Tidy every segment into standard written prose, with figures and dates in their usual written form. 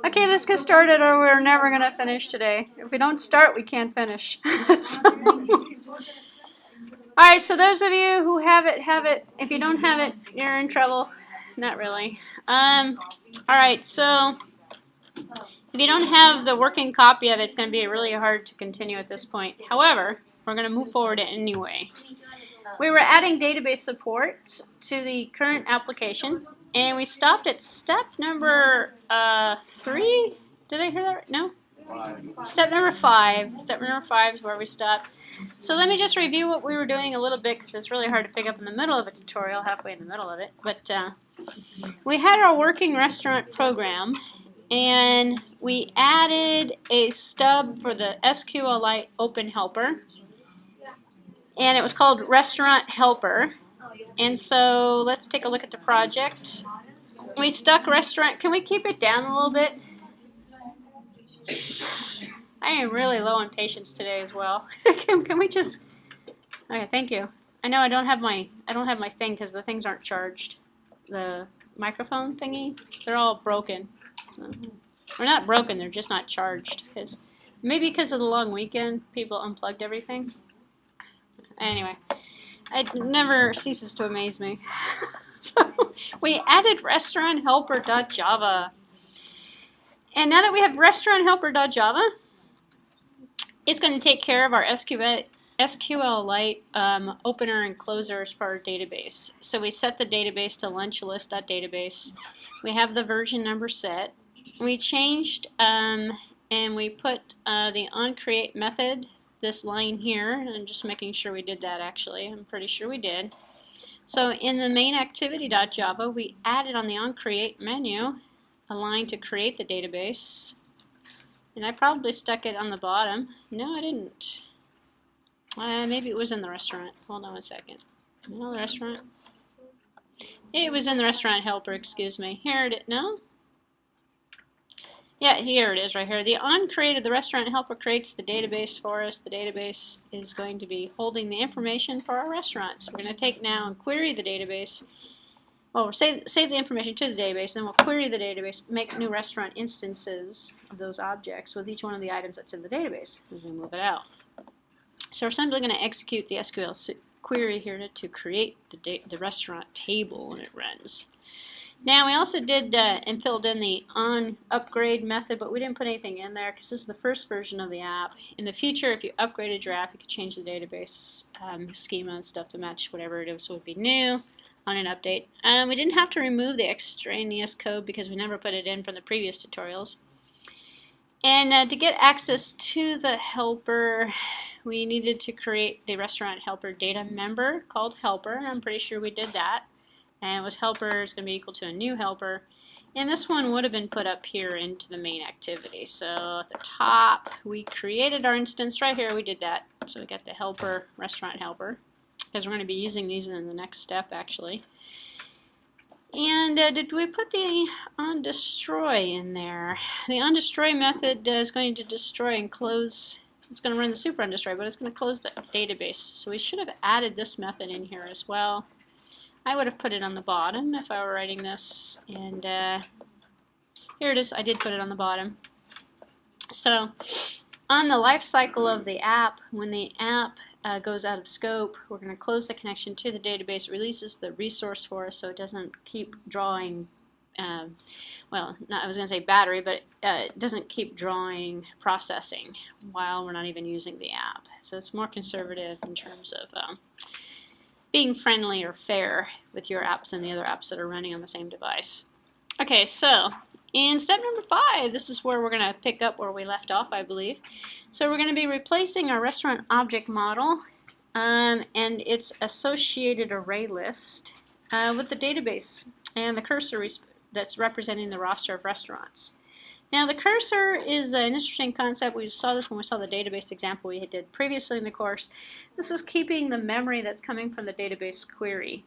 Okay, let's get started or we're never going to finish today. If we don't start, we can't finish. Alright, so those of you who have it, have it. If you don't have it, you're in trouble. Not really. Alright, so if you don't have the working copy of it, it's going to be really hard to continue at this point. However, we're going to move forward anyway. We were adding database support to the current application, and we stopped at step number 3. Did I hear that right? No? Step number 5. Step number 5 is where we stopped. So let me just review what we were doing a little bit, because it's really hard to pick up in the middle of a tutorial, halfway in the middle of it. But we had our working restaurant program, and we added a stub for the SQLite Open Helper. And it was called Restaurant Helper. And so let's take a look at the project. We stuck restaurant. Can we keep it down a little bit? I am really low on patience today as well. Can we just? Okay, thank you. I know I don't have my thing because the things aren't charged. The microphone thingy, they're all broken. So, they're not broken. They're just not charged. Maybe because of the long weekend, people unplugged everything. Anyway, it never ceases to amaze me. So we added restauranthelper.java. And now that we have restauranthelper.java, it's going to take care of our SQLite opener and closers for our database. So we set the database to lunchlist.database. We have the version number set. We changed and we put the onCreate method, this line here, and I'm just making sure we did that actually. I'm pretty sure we did. So in the main activity.java, we added on the onCreate menu a line to create the database. And I probably stuck it on the bottom. No, I didn't. Maybe it was in the restaurant. Hold on a second. No, the restaurant. It was in the restaurant helper, excuse me. Here it is. No? Yeah, here it is right here. The onCreated, the restaurant helper creates the database for us. The database is going to be holding the information for our restaurants. We're going to take now and query the database. Well, save the information to the database, then we'll query the database, make new restaurant instances of those objects with each one of the items that's in the database as we move it out. So we're simply going to execute the SQL query here to create the restaurant table when it runs. Now we also did and filled in the onUpgrade method, but we didn't put anything in there because this is the first version of the app. In the future, if you upgraded your app, you could change the database schema and stuff to match whatever it is would be new on an update. We didn't have to remove the extraneous code because we never put it in from the previous tutorials. And to get access to the helper, we needed to create the restaurant helper data member called helper. I'm pretty sure we did that. And it was helper is going to be equal to a new helper. And this one would have been put up here into the main activity. So at the top, we created our instance right here. We did that. So we got the helper, restaurant helper, because we're going to be using these in the next step actually. And did we put the onDestroy in there? The onDestroy method is going to destroy and close. It's going to run the super onDestroy, but it's going to close the database. So we should have added this method in here as well. I would have put it on the bottom if I were writing this. And here it is. I did put it on the bottom. So on the life cycle of the app, when the app goes out of scope, we're going to close the connection to the database, releases the resource for us so it doesn't keep drawing, well, I was going to say battery, but it doesn't keep drawing processing while we're not even using the app. So it's more conservative in terms of being friendly or fair with your apps and the other apps that are running on the same device. Okay, so in step number 5, this is where we're going to pick up where we left off, I believe. So we're going to be replacing our restaurant object model and its associated array list with the database and the cursor that's representing the roster of restaurants. Now the cursor is an interesting concept. We saw this when we saw the database example we did previously in the course. This is keeping the memory that's coming from the database query.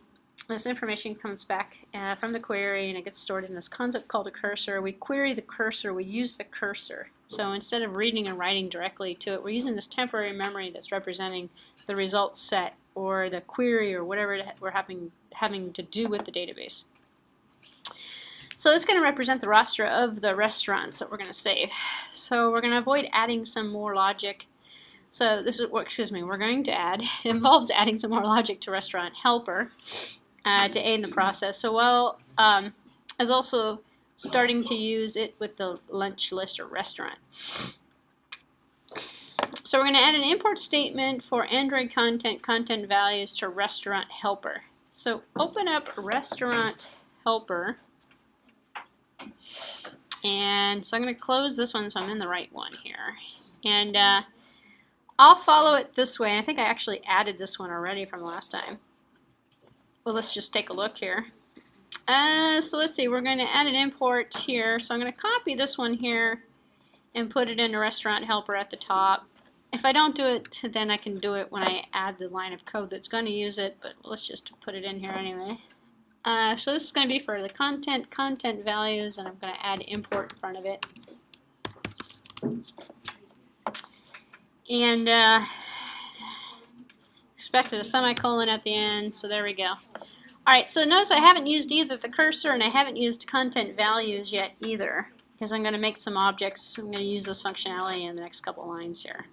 This information comes back from the query and it gets stored in this concept called a cursor. We query the cursor, we use the cursor. So instead of reading and writing directly to it, we're using this temporary memory that's representing the result set or the query or whatever we're having to do with the database. So it's going to represent the roster of the restaurants that we're going to save. So we're going to avoid adding some more logic. So this is what, excuse me, we're going to add, it involves adding some more logic to restaurant helper to aid in the process. So while as also starting to use it with the lunch list or restaurant. So we're going to add an import statement for Android content values to restaurant helper. So open up restaurant helper. And so I'm going to close this one so I'm in the right one here. And I'll follow it this way. I think I actually added this one already from last time. Well, let's just take a look here. So let's see, we're going to add an import here. So I'm going to copy this one here and put it in a restaurant helper at the top. If I don't do it, then I can do it when I add the line of code that's going to use it, but let's just put it in here anyway. So this is going to be for the content values, and I'm going to add import in front of it. And expected a semicolon at the end, so there we go. Alright, so notice I haven't used either the cursor and I haven't used content values yet either, because I'm going to make some objects. I'm going to use this functionality in the next couple lines here.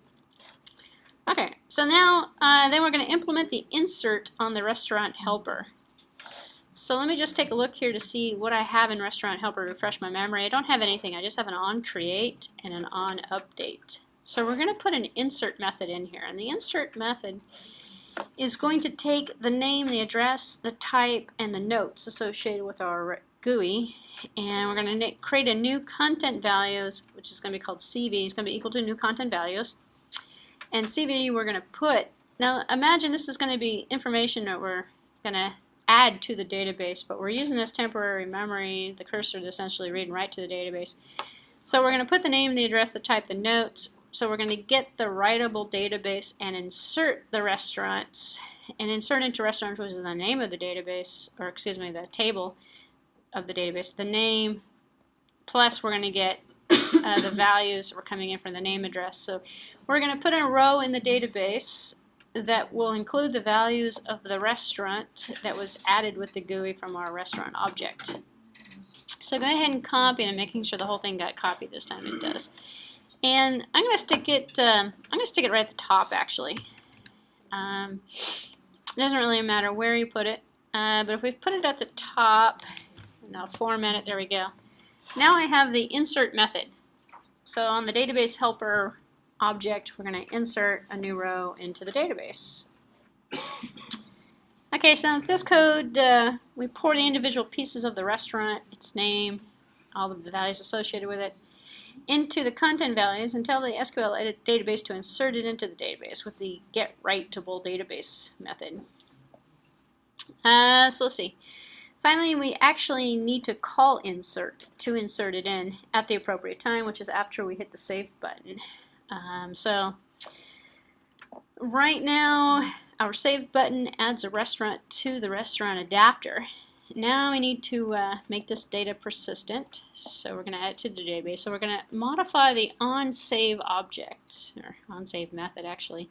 Okay, so now then we're going to implement the insert on the restaurant helper. So let me just take a look here to see what I have in restaurant helper to refresh my memory. I don't have anything. I just have an on create and an on update. So we're going to put an insert method in here, and the insert method is going to take the name, the address, the type, and the notes associated with our GUI, and we're going to create a new content values, which is going to be called CV. It's going to be equal to new content values. And CV we're going to put, now imagine this is going to be information that we're going to add to the database, but we're using this temporary memory, the cursor to essentially read and write to the database. So we're going to put the name, the address, the type, the notes. So we're going to get the writable database and insert the restaurants, and insert into restaurants, which is the name of the database, or excuse me, the table of the database, the name, plus we're going to get the values that were coming in from the name address. So we're going to put a row in the database that will include the values of the restaurant that was added with the GUI from our restaurant object. So go ahead and copy, and I'm making sure the whole thing got copied this time. It does. And I'm going to stick it. Right at the top, actually. It doesn't really matter where you put it, but if we put it at the top, and I'll format it. There we go. Now I have the insert method. So on the database helper object, we're going to insert a new row into the database. Okay, so with this code, we pour the individual pieces of the restaurant, its name, all of the values associated with it, into the content values and tell the SQL edit database to insert it into the database with the getWriteTable database method. So let's see. Finally, we actually need to call insert to insert it in at the appropriate time, which is after we hit the save button. So right now, our save button adds a restaurant to the restaurant adapter. Now we need to make this data persistent, so we're going to add it to the database. So we're going to modify the onSave object, or onSave method actually,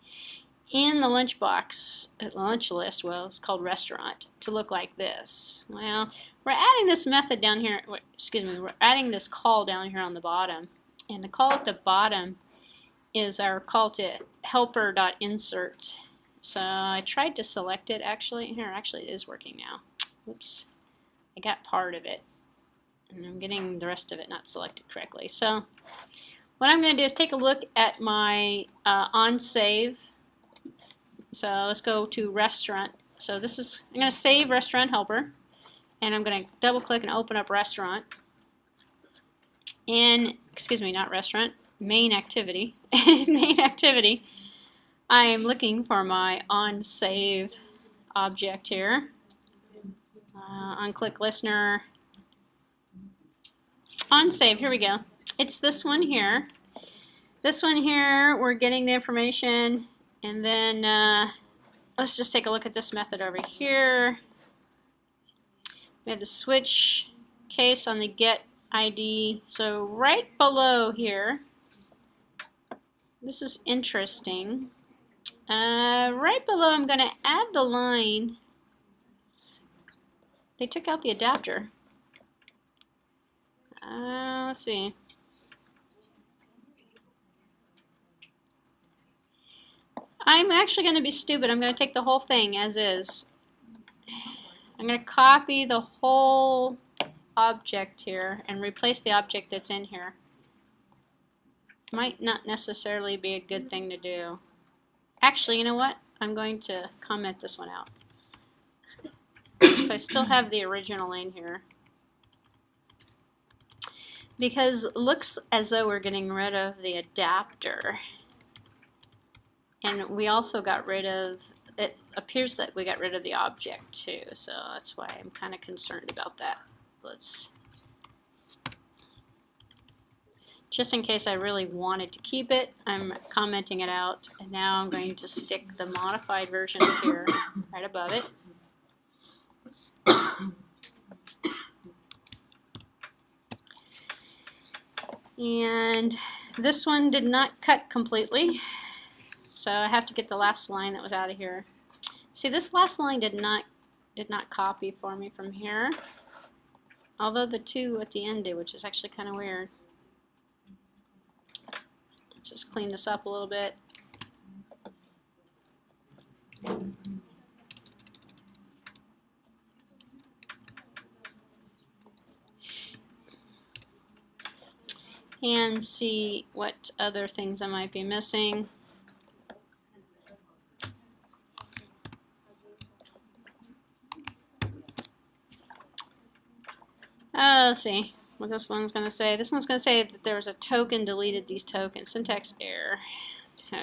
in the lunch list, well, it's called restaurant, to look like this. Well, we're adding this method down here, we're adding this call down here on the bottom, and the call at the bottom is our call to helper.insert. So I tried to select it actually. Here, actually it is working now. Oops, I got part of it, and I'm getting the rest of it not selected correctly. So what I'm going to do is take a look at my onSave. So let's go to restaurant. So this is, I'm going to save restaurant helper, and I'm going to double click and open up restaurant. And, excuse me, not restaurant, main activity. Main activity. I am looking for my onSave object here. Unclick listener. OnSave, here we go. It's this one here. This one here, we're getting the information, and then let's just take a look at this method over here. We have the switch case on the get ID. So right below here, this is interesting. Right below, I'm going to add the line. They took out the adapter. Let's see. I'm actually going to be stupid. I'm going to take the whole thing as is. I'm going to copy the whole object here and replace the object that's in here. Might not necessarily be a good thing to do. Actually, you know what? I'm going to comment this one out. So I still have the original in here. Because it looks as though we're getting rid of the adapter. And we also got rid of, it appears that we got rid of the object too. So that's why I'm kind of concerned about that. Let's, just in case I really wanted to keep it, I'm commenting it out. And now I'm going to stick the modified version here, right above it. And this one did not cut completely, so I have to get the last line that was out of here. See, this last line did not copy for me from here, although the two at the end did, which is actually kind of weird. Let's just clean this up a little bit. And see what other things I might be missing. Let's see what this one's going to say. This one's going to say that there was a token deleted these tokens. Syntax error.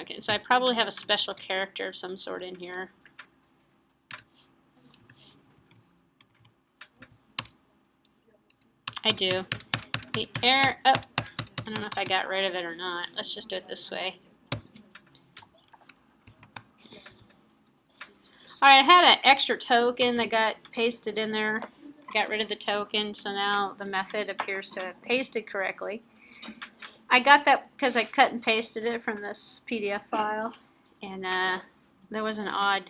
Okay, so I probably have a special character of some sort in here. I do. The error. Oh. I don't know if I got rid of it or not. Let's just do it this way. Alright, I had an extra token that got pasted in there. I got rid of the token, so now the method appears to have pasted correctly. I got that because I cut and pasted it from this PDF file, and there was an odd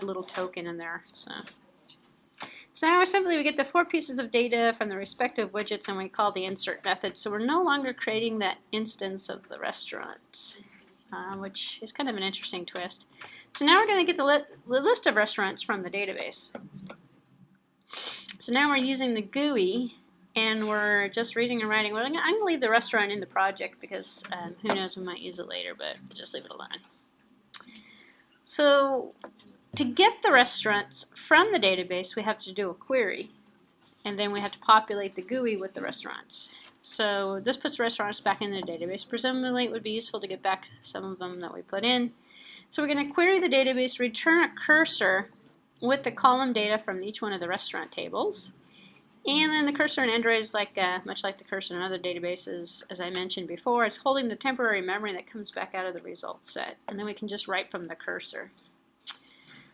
little token in there. So now we get the 4 pieces of data from the respective widgets, and we call the insert method. So we're no longer creating that instance of the restaurant, which is kind of an interesting twist. So now we're going to get the list of restaurants from the database. So now we're using the GUI, and we're just reading and writing. I'm going to leave the restaurant in the project because who knows, we might use it later, but we'll just leave it alone. So to get the restaurants from the database, we have to do a query, and then we have to populate the GUI with the restaurants. So this puts restaurants back in the database. Presumably it would be useful to get back some of them that we put in. So we're going to query the database, return a cursor with the column data from each one of the restaurant tables. And then the cursor in Android is like much like the cursor in other databases, as I mentioned before. It's holding the temporary memory that comes back out of the results set. And then we can just write from the cursor.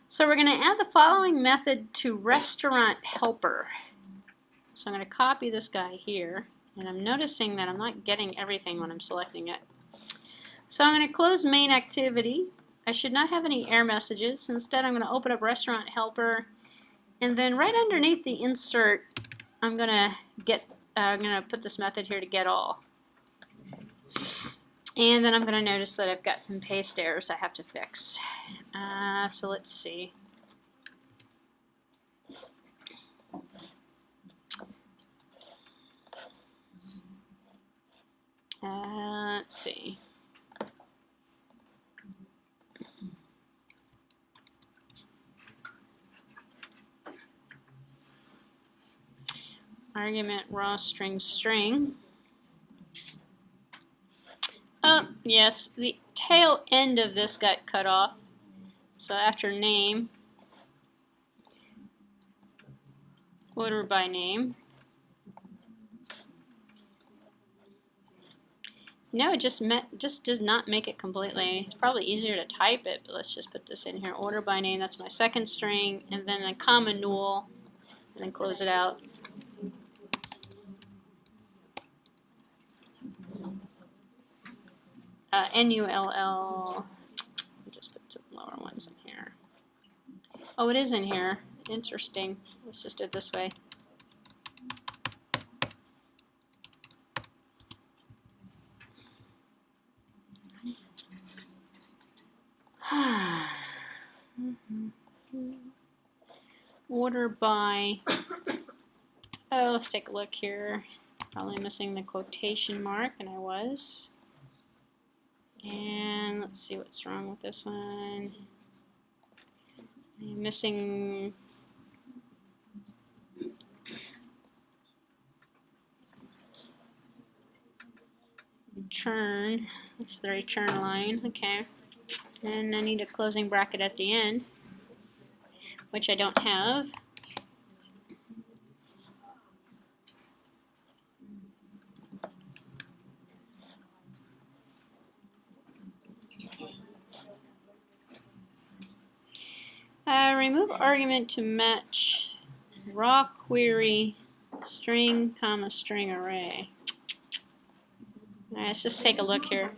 So we're going to add the following method to restaurant helper. So I'm going to copy this guy here, and I'm noticing that I'm not getting everything when I'm selecting it. So I'm going to close main activity. I should not have any error messages. Instead, I'm going to open up restaurant helper, and then right underneath the insert, I'm going to put this method here to get all. And then I'm going to notice that I've got some paste errors I have to fix. So let's see. Let's see. Argument raw string string. Oh, yes, the tail end of this got cut off. So after name, order by name. No, it just does not make it completely. It's probably easier to type it, but let's just put this in here. Order by name, that's my second string, and then a comma null, and then close it out. NULL, just put some lower ones in here. Oh, it is in here. Interesting. Let's just do it this way. order by, oh, let's take a look here. Probably missing the quotation mark, and I was. And let's see what's wrong with this one. I'm missing return. That's the return line. Okay. And I need a closing bracket at the end, which I don't have. Remove argument to match raw query string, comma, string array. Alright, let's just take a look here.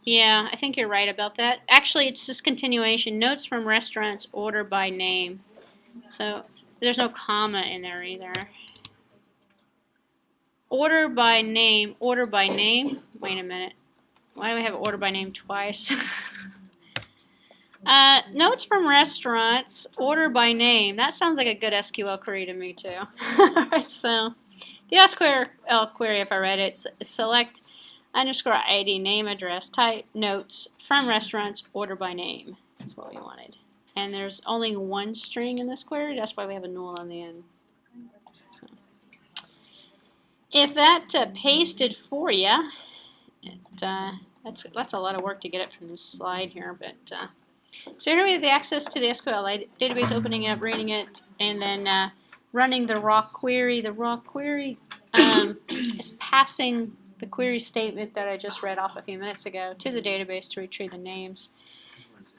Yeah, I think you're right about that. Actually, it's this continuation. Notes from restaurants, order by name. So there's no comma in there either. Order by name, order by name. Wait a minute. Why do we have order by name twice? Notes from restaurants, order by name. That sounds like a good SQL query to me too. Alright, so the SQL query, if I read it, select underscore ID, name, address, type, notes from restaurants, order by name. That's what we wanted. And there's only one string in this query. That's why we have a null on the end. So, if that pasted for you, that's a lot of work to get it from this slide here, but so here we have the access to the SQL database, opening it up, reading it, and then running the raw query. The raw query is passing the query statement that I just read off a few minutes ago to the database to retrieve the names.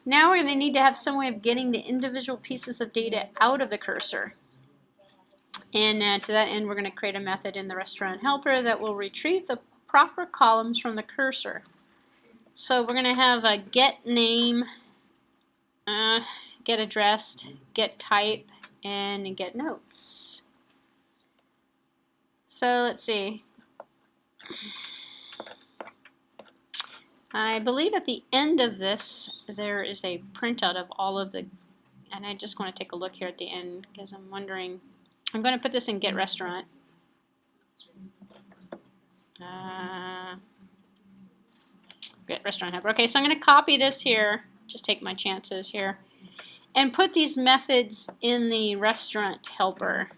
Now we're going to need to have some way of getting the individual pieces of data out of the cursor. And to that end, we're going to create a method in the restaurant helper that will retrieve the proper columns from the cursor. So we're going to have a get name, get addressed, get type, and get notes. So let's see. I believe at the end of this there is a printout of all of the, and I just want to take a look here at the end because I'm wondering, I'm going to put this in get restaurant. Get restaurant helper. Okay, so I'm going to copy this here, just take my chances here, and put these methods in the restaurant helper.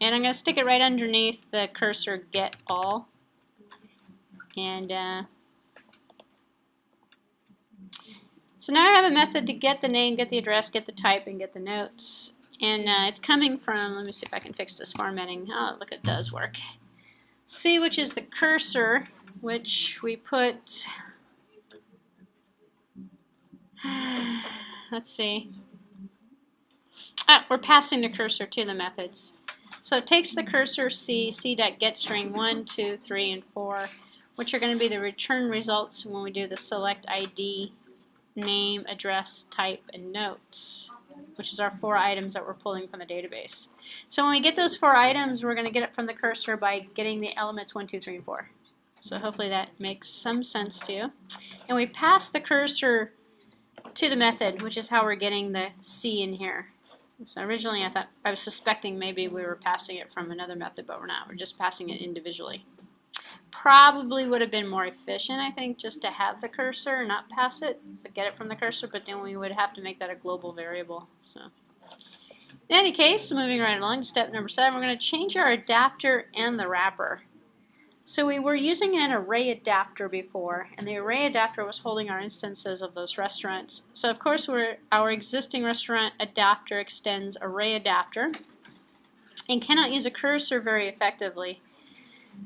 And I'm going to stick it right underneath the cursor get all. And so now I have a method to get the name, get the address, get the type, and get the notes. And it's coming from, let me see if I can fix this formatting. Oh, look, it does work. C, which is the cursor, which we put, let's see. We're passing the cursor to the methods. So it takes the cursor c.getString 1, 2, 3, and 4, which are going to be the return results when we do the select ID, name, address, type, and notes, which is our 4 items that we're pulling from the database. So when we get those 4 items, we're going to get it from the cursor by getting the elements 1, 2, 3, and 4. So hopefully that makes some sense to you. And we pass the cursor to the method, which is how we're getting the C in here. So originally I was suspecting maybe we were passing it from another method, but we're not. We're just passing it individually. Probably would have been more efficient, I think, just to have the cursor and not pass it, but get it from the cursor, but then we would have to make that a global variable. So, in any case, moving right along to step number 7, we're going to change our adapter and the wrapper. So we were using an array adapter before, and the array adapter was holding our instances of those restaurants. So of course our existing restaurant adapter extends array adapter and cannot use a cursor very effectively.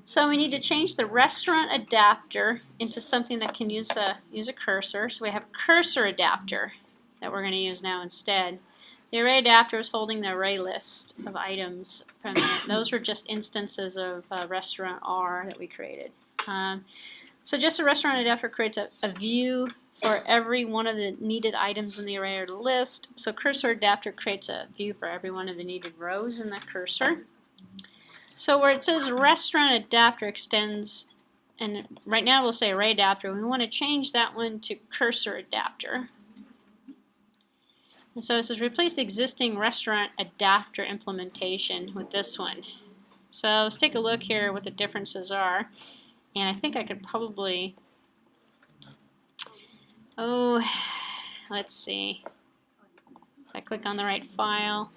So we need to change the restaurant adapter into something that can use a cursor. So we have cursor adapter that we're going to use now instead. The array adapter is holding the array list of items from it. Those were just instances of restaurant R that we created. So just a restaurant adapter creates a view for every one of the needed items in the array or the list. So cursor adapter creates a view for every one of the needed rows in the cursor. So where it says restaurant adapter extends, and right now we'll say array adapter, we want to change that one to cursor adapter. And so it says replace existing restaurant adapter implementation with this one. So let's take a look here what the differences are. And I think I could probably, let's see. If I click on the right file,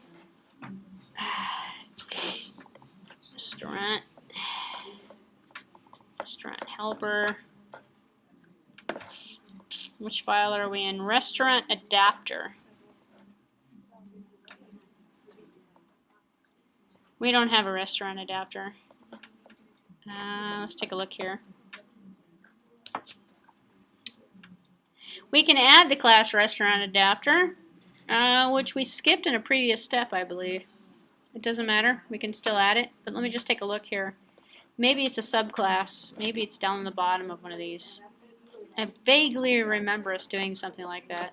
restaurant helper. Which file are we in? Restaurant adapter. We don't have a restaurant adapter. Let's take a look here. We can add the class restaurant adapter, which we skipped in a previous step, I believe. It doesn't matter. We can still add it, but let me just take a look here. Maybe it's a subclass. Maybe it's down in the bottom of one of these. I vaguely remember us doing something like that.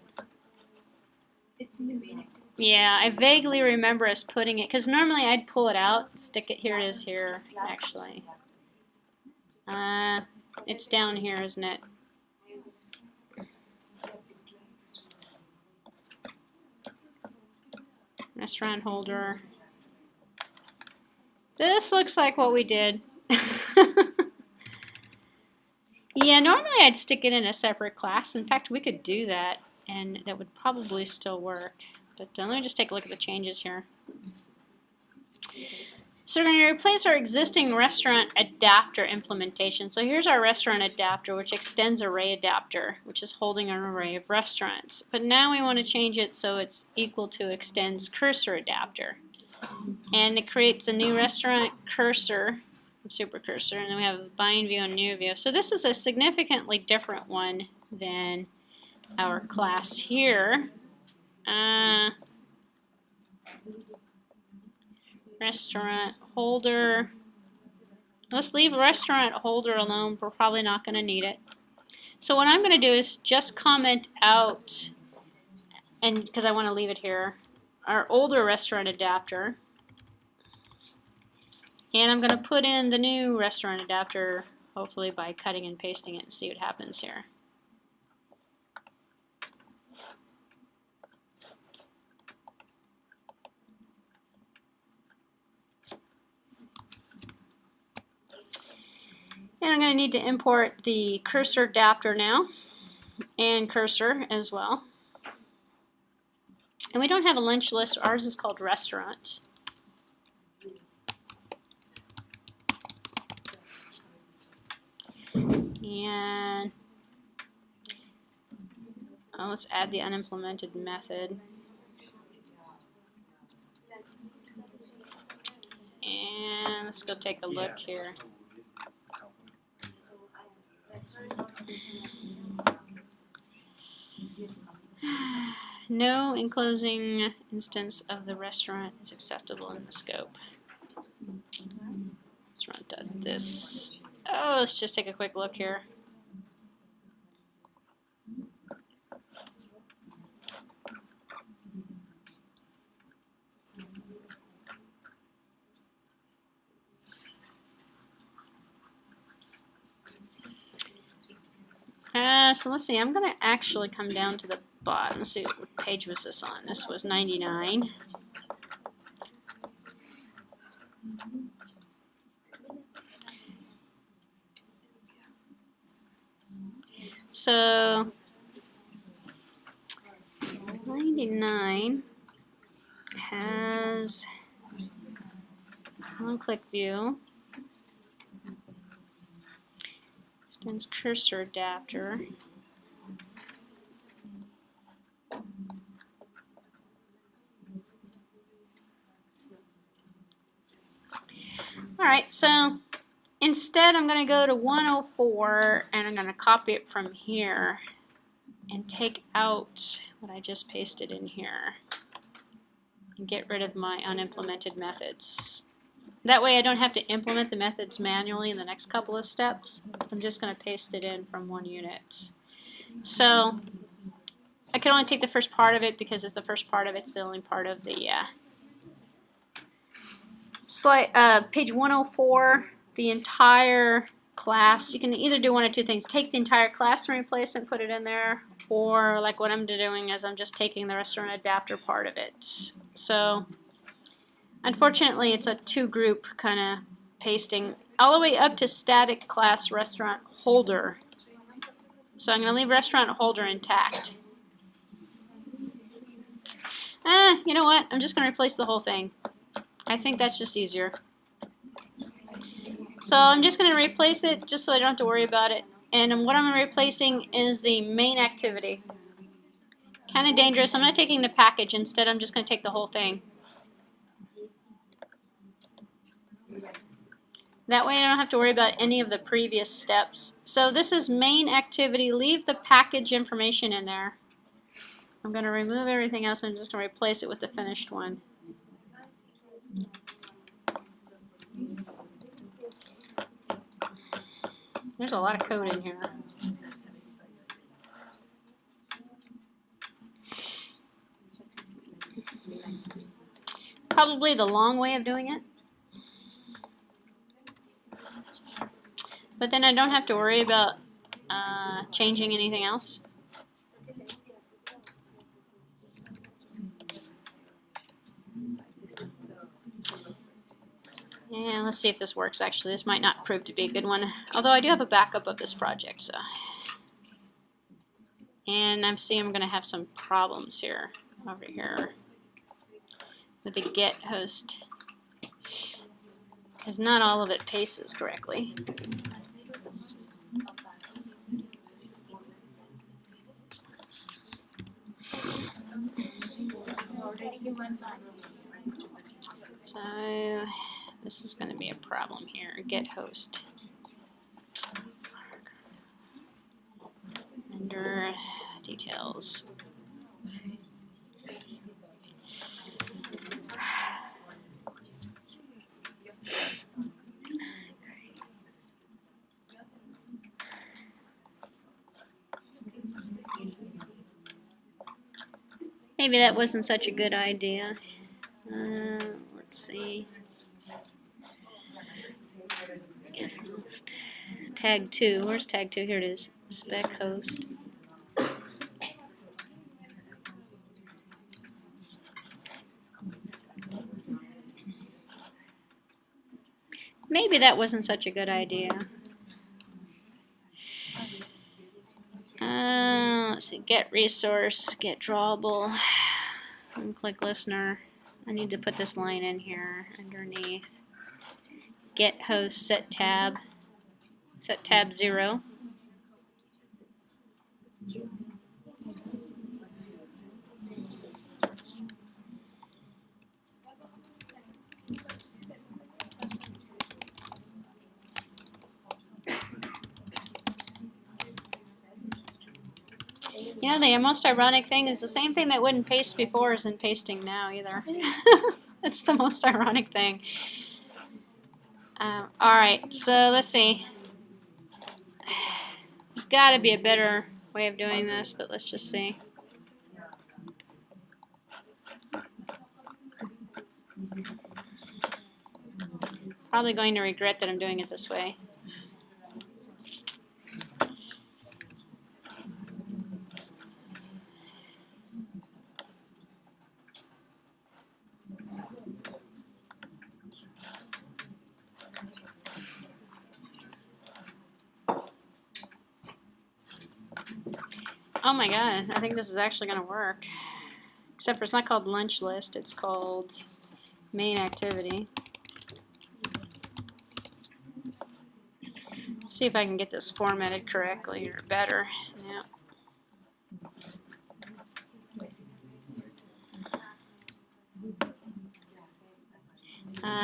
It's in the meeting. Yeah, I vaguely remember us putting it, because normally I'd pull it out, stick it, here it is here, actually. It's down here, isn't it? Restaurant holder. This looks like what we did. Yeah, normally I'd stick it in a separate class. In fact, we could do that, and that would probably still work. But let me just take a look at the changes here. So we're going to replace our existing restaurant adapter implementation. So here's our restaurant adapter, which extends array adapter, which is holding an array of restaurants. But now we want to change it so it's equal to extends cursor adapter. And it creates a new restaurant cursor, super cursor, and then we have a bind view and new view. So this is a significantly different one than our class here. Restaurant holder. Let's leave restaurant holder alone. We're probably not going to need it. So what I'm going to do is just comment out, and because I want to leave it here, our older restaurant adapter. And I'm going to put in the new restaurant adapter, hopefully by cutting and pasting it, and see what happens here. And I'm going to need to import the cursor adapter now, and cursor as well. And we don't have a lunch list. Ours is called restaurant. And let's add the unimplemented method. And let's go take a look here. No enclosing instance of the restaurant is acceptable in the scope. Let's run this. Oh, let's just take a quick look here. So let's see, I'm going to actually come down to the bottom. Let's see, what page was this on? This was 99. So 99 has one-click view, extends cursor adapter. All right, so instead I'm going to go to 104 and I'm going to copy it from here and take out what I just pasted in here and get rid of my unimplemented methods. That way I don't have to implement the methods manually in the next couple of steps. I'm just going to paste it in from one unit. So I can only take the first part of it because it's the first part of it's the only part of the page 104, the entire class. You can either do one of two things. Take the entire class and replace it and put it in there, or like what I'm doing is I'm just taking the restaurant adapter part of it. So unfortunately, it's a two-group kind of pasting all the way up to static class restaurant holder. So I'm going to leave restaurant holder intact. You know what? I'm just going to replace the whole thing. I think that's just easier. So I'm just going to replace it just so I don't have to worry about it. And what I'm replacing is the main activity. Kind of dangerous. I'm not taking the package. Instead, I'm just going to take the whole thing. That way I don't have to worry about any of the previous steps. So this is main activity. Leave the package information in there. I'm going to remove everything else and I'm just going to replace it with the finished one. There's a lot of code in here. Probably the long way of doing it. But then I don't have to worry about changing anything else. And let's see if this works. Actually, this might not prove to be a good one. Although I do have a backup of this project. So, and I'm seeing I'm going to have some problems here, over here, with the get host, because not all of it pastes correctly. So this is going to be a problem here. Get host. Under details. Maybe that wasn't such a good idea. Let's see. Tag 2. Where's tag 2? Here it is. Spec host. Maybe that wasn't such a good idea. Let's see. Get resource. Get drawable. And click listener. I need to put this line in here underneath. Get host. Set tab. Set tab 0. You know, the most ironic thing is the same thing that wouldn't paste before isn't pasting now either. That's the most ironic thing. Alright, so let's see. There's got to be a better way of doing this, but let's just see. Probably going to regret that I'm doing it this way. Oh my god, I think this is actually going to work. Except for it's not called lunch list, it's called main activity. Let's see if I can get this formatted correctly or better. Yeah.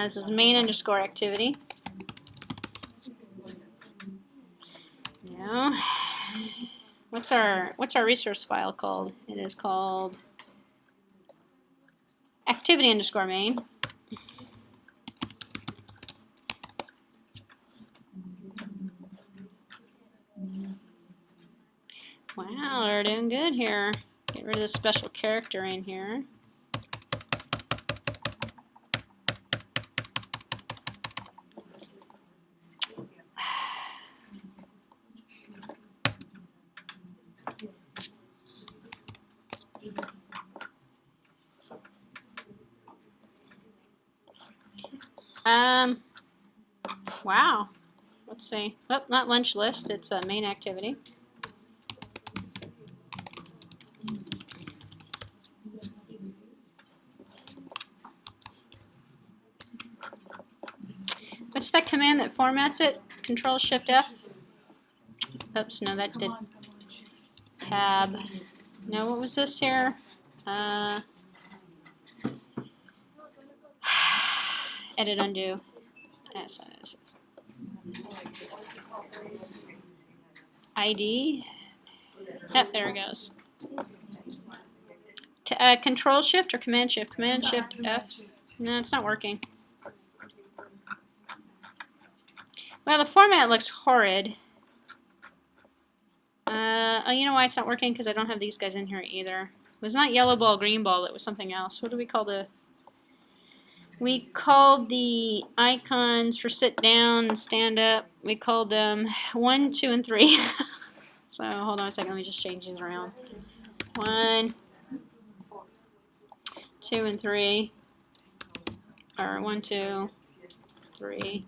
This is main underscore activity. Yeah. What's our resource file called? It is called activity underscore main. Wow, we're doing good here. Get rid of this special character in here. Wow. Let's see. Oh, not lunch list. It's a main activity. What's that command that formats it? Control Shift F. Oops, no, that did. Tab. No, what was this here? Edit, undo. ID. Yep, there it goes. Control Shift or Command Shift? Command Shift F. No, it's not working. Well, the format looks horrid. Oh, you know why it's not working? Because I don't have these guys in here either. It was not yellow ball, green ball. It was something else. What do we call the... We called the icons for sit down, stand up. We called them 1, 2, and 3. So hold on a second. Let me just change these around. 1, 2, and 3. Or 1, 2, 3.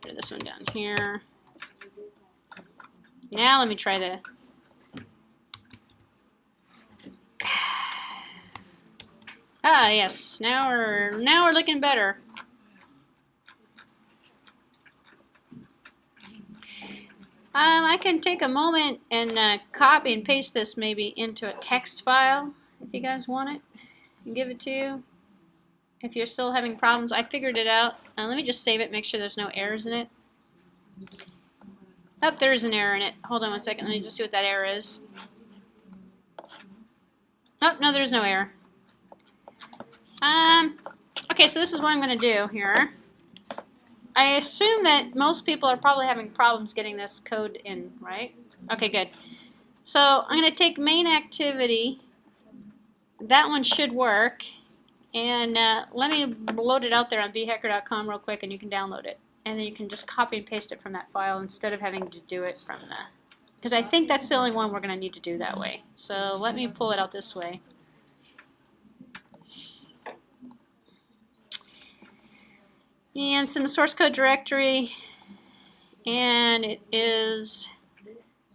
Put this one down here. Now let me try the... Ah, yes. Now we're looking better. I can take a moment and copy and paste this maybe into a text file if you guys want it, and give it to you. If you're still having problems, I figured it out. Let me just save it, make sure there's no errors in it. Oh, there is an error in it. Hold on one second. Let me just see what that error is. Oh, no, there's no error. Okay, so this is what I'm going to do here. I assume that most people are probably having problems getting this code in, right? Okay, good. So I'm going to take main activity. That one should work. And let me load it out there on bhacker.com real quick, and you can download it. And then you can just copy and paste it from that file instead of having to do it from the... Because I think that's the only one we're going to need to do that way. So let me pull it out this way. And it's in the source code directory, and it is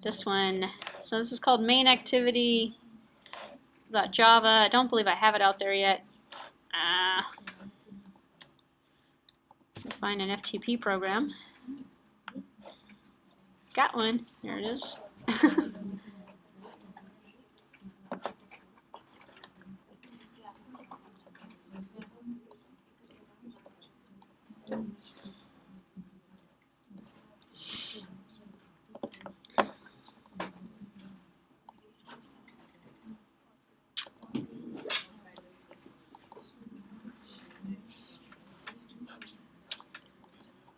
this one. So this is called main activity.java. I don't believe I have it out there yet. Find an FTP program. Got one. There it is.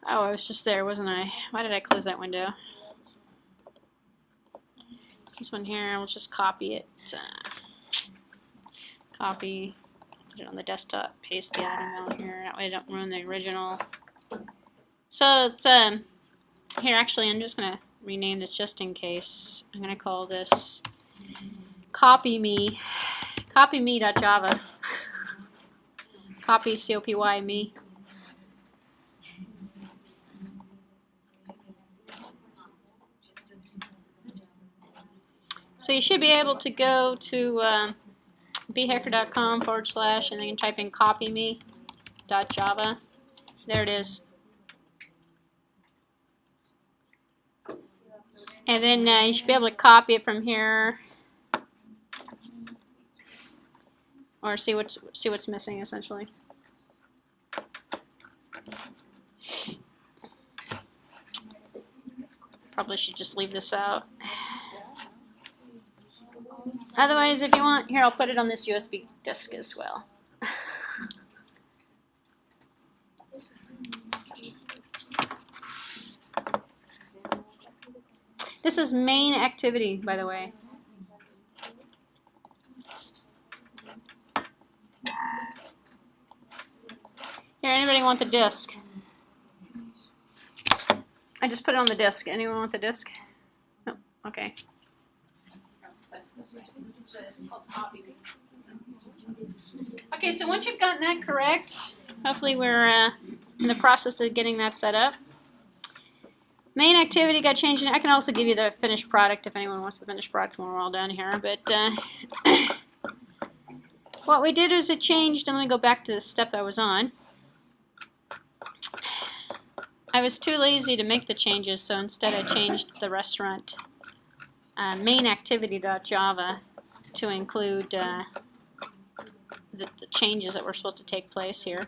Oh, I was just there, wasn't I? Why did I close that window? This one here, we'll just copy it. Copy, put it on the desktop, paste the item out here. That way I don't ruin the original. So it's, here actually I'm just going to rename this just in case. I'm going to call this copyme.java. Copy, C-O-P-Y, me. So you should be able to go to bhacker.com / and then type in copyme.java. There it is. And then you should be able to copy it from here, or see what's missing essentially. Probably should just leave this out. Otherwise, if you want, here, I'll put it on this USB disk as well. This is main activity, by the way. Here, anybody want the disk? I just put it on the disk. Anyone want the disk? No? Okay. Okay, so once you've gotten that correct, hopefully we're in the process of getting that set up. Main activity got changed, and I can also give you the finished product if anyone wants the finished product when we're all done here. But what we did is it changed, and let me go back to the step that I was on. I was too lazy to make the changes, so instead I changed the restaurant main activity.java to include the changes that were supposed to take place here.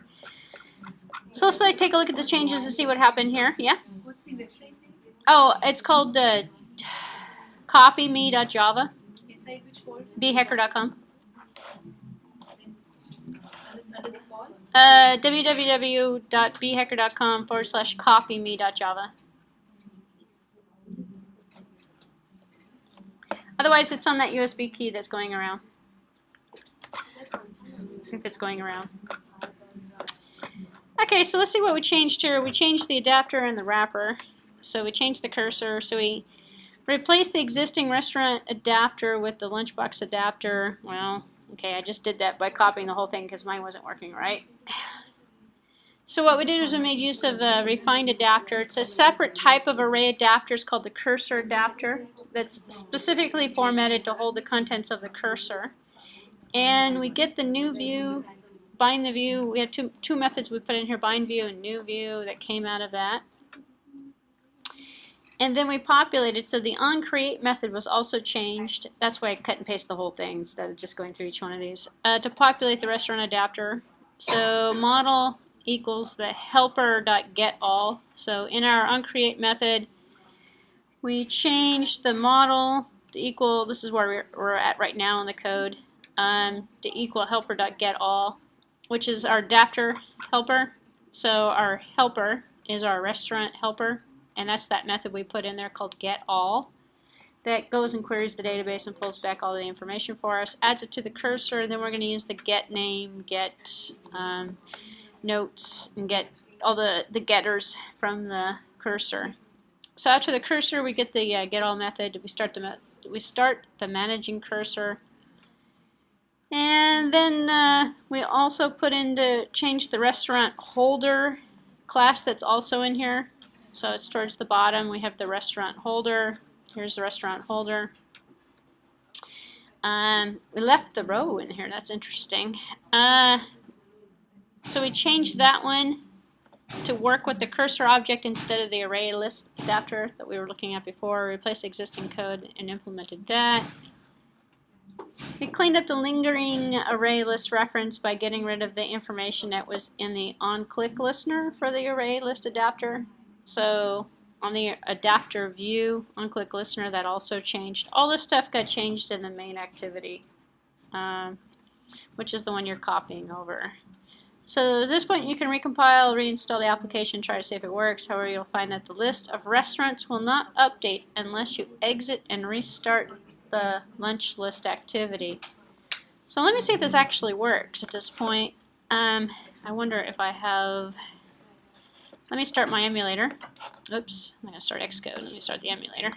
So let's take a look at the changes and see what happened here. Yeah? What's the website name? Oh, it's called copyme.java, Inside which folder? bhacker.com. Under the file? www.bhacker.com/copyme.java. Otherwise, it's on that USB key that's going around. If it's going around. Okay, so let's see what we changed here. We changed the adapter and the wrapper. So we changed the cursor. So we replaced the existing restaurant adapter with the lunchbox adapter. Well, okay, I just did that by copying the whole thing because mine wasn't working right. So what we did was we made use of a refined adapter. It's a separate type of array adapter. It's called the cursor adapter that's specifically formatted to hold the contents of the cursor. And we get the new view, bind the view. We have two methods we put in here, bind view and new view, that came out of that. And then we populated, so the onCreate method was also changed. That's why I cut and paste the whole thing instead of just going through each one of these. To populate the restaurant adapter. So model equals the helper.getAll. So in our onCreate method, we changed the model to equal, this is where we're at right now in the code, to equal helper.getAll, which is our adapter helper. So our helper is our restaurant helper, and that's that method we put in there called getAll. That goes and queries the database and pulls back all the information for us, adds it to the cursor, and then we're going to use the get name, get notes, and get all the getters from the cursor. So after the cursor, we get the getAll method. We start the managing cursor, and then we also put in to change the restaurant holder class that's also in here. So it's towards the bottom. We have the restaurant holder. Here's the restaurant holder. We left the row in here. That's interesting. So we changed that one to work with the cursor object instead of the array list adapter that we were looking at before. We replaced the existing code and implemented that. We cleaned up the lingering array list reference by getting rid of the information that was in the onClick listener for the array list adapter. So on the adapter view, onClick listener, that also changed. All this stuff got changed in the main activity, which is the one you're copying over. So at this point, you can recompile, reinstall the application, try to see if it works. However, you'll find that the list of restaurants will not update unless you exit and restart the lunch list activity. So let me see if this actually works at this point. I wonder if I have... Let me start my emulator. Oops, I'm going to start Xcode. Let me start the emulator.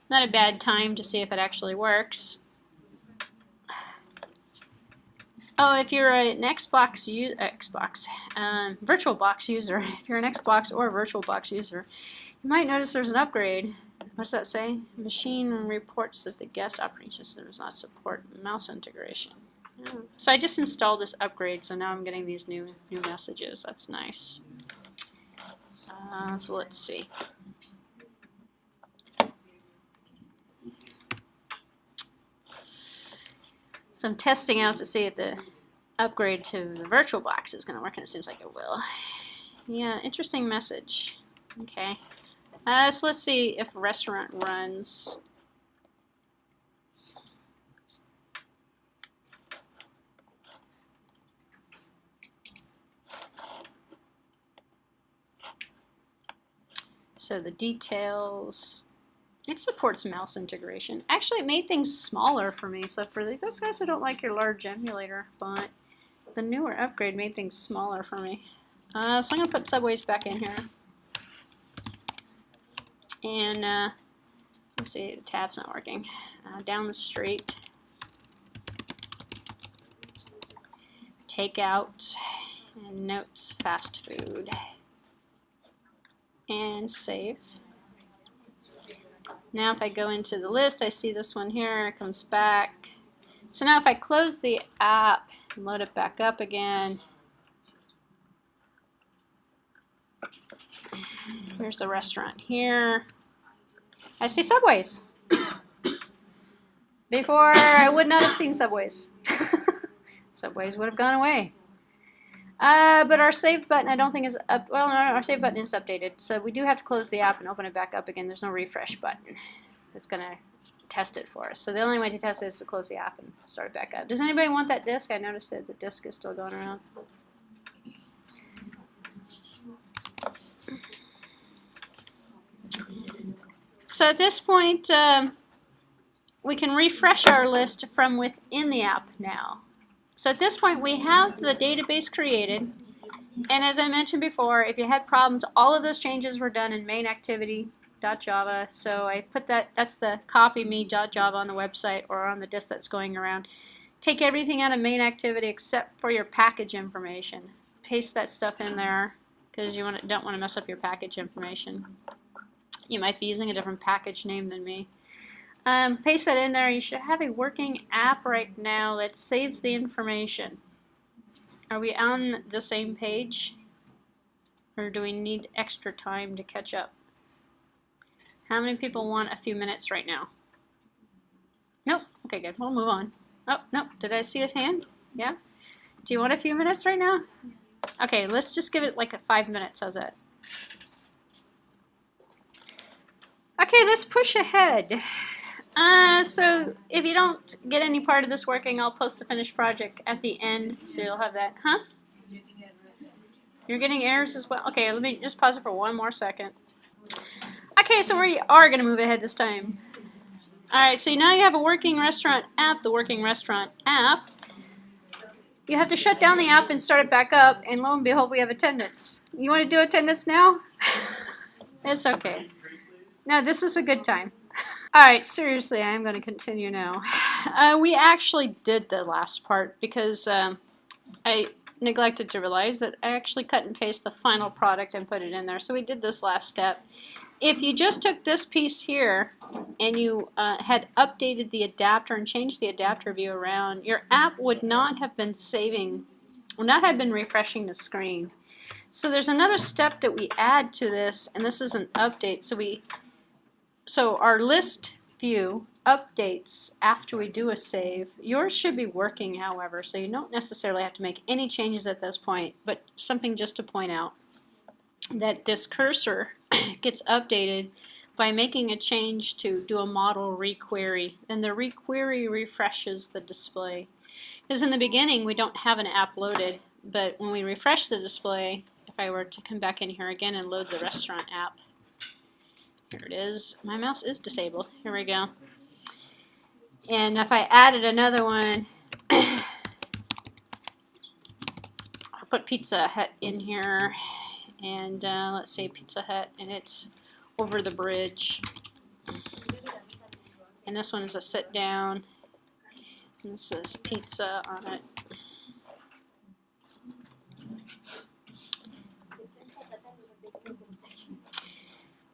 Not a bad time to see if it actually works. Oh, if you're an VirtualBox user, if you're an Xbox or VirtualBox user, you might notice there's an upgrade. What does that say? Machine reports that the guest operating system does not support mouse integration. So I just installed this upgrade, so now I'm getting these new messages. That's nice. So let's see. So I'm testing out to see if the upgrade to the VirtualBox is going to work, and it seems like it will. Yeah, interesting message. Okay. So let's see if restaurant runs. So the details, it supports mouse integration. Actually, it made things smaller for me. So for those guys who don't like your large emulator font, the newer upgrade made things smaller for me. So I'm going to put Subways back in here. And let's see, the tab's not working. down the street. Takeout and notes fast food. And save. Now if I go into the list, I see this one here, it comes back. So now if I close the app and load it back up again, here's the restaurant here. I see Subways. Before, I would not have seen Subways. Subways would have gone away. But our save button I don't think is up. Well, no, our save button is updated. So we do have to close the app and open it back up again. There's no refresh button. It's going to test it for us. So the only way to test it is to close the app and start it back up. Does anybody want that disk? I noticed that the disk is still going around. So at this point, we can refresh our list from within the app now. So at this point, we have the database created. And as I mentioned before, if you had problems, all of those changes were done in main activity.java. So I put that's the copy me.java on the website or on the disk that's going around. Take everything out of main activity except for your package information. Paste that stuff in there because you don't want to mess up your package information. You might be using a different package name than me. Paste that in there. You should have a working app right now that saves the information. Are we on the same page? Or do we need extra time to catch up? How many people want a few minutes right now? Nope. Okay, good. We'll move on. Oh, nope. Did I see his hand? Yeah? Do you want a few minutes right now? Okay, let's just give it like 5 minutes. How's that? Okay, let's push ahead. So if you don't get any part of this working, I'll post the finished project at the end, so you'll have that. Huh? You're getting errors as well? Okay, let me just pause it for one more second. Okay, so we are going to move ahead this time. Alright, so now you have a working restaurant app, the working restaurant app. You have to shut down the app and start it back up, and lo and behold, we have attendance. You want to do attendance now? It's okay. No, this is a good time. Alright, seriously, I'm going to continue now. We actually did the last part because I neglected to realize that I actually cut and paste the final product and put it in there. So we did this last step. If you just took this piece here and you had updated the adapter and changed the adapter view around, your app would not have been refreshing the screen. So there's another step that we add to this, and this is an update. So our list view updates after we do a save. Yours should be working, however, so you don't necessarily have to make any changes at this point, but something just to point out that this cursor gets updated by making a change to do a model requery. Then the requery refreshes the display. Because in the beginning we don't have an app loaded, but when we refresh the display, if I were to come back in here again and load the restaurant app, here it is. My mouse is disabled. Here we go. And if I added another one, I'll put Pizza Hut in here. And let's say Pizza Hut, and it's over the bridge. And this one is a sit down. And this says pizza on it.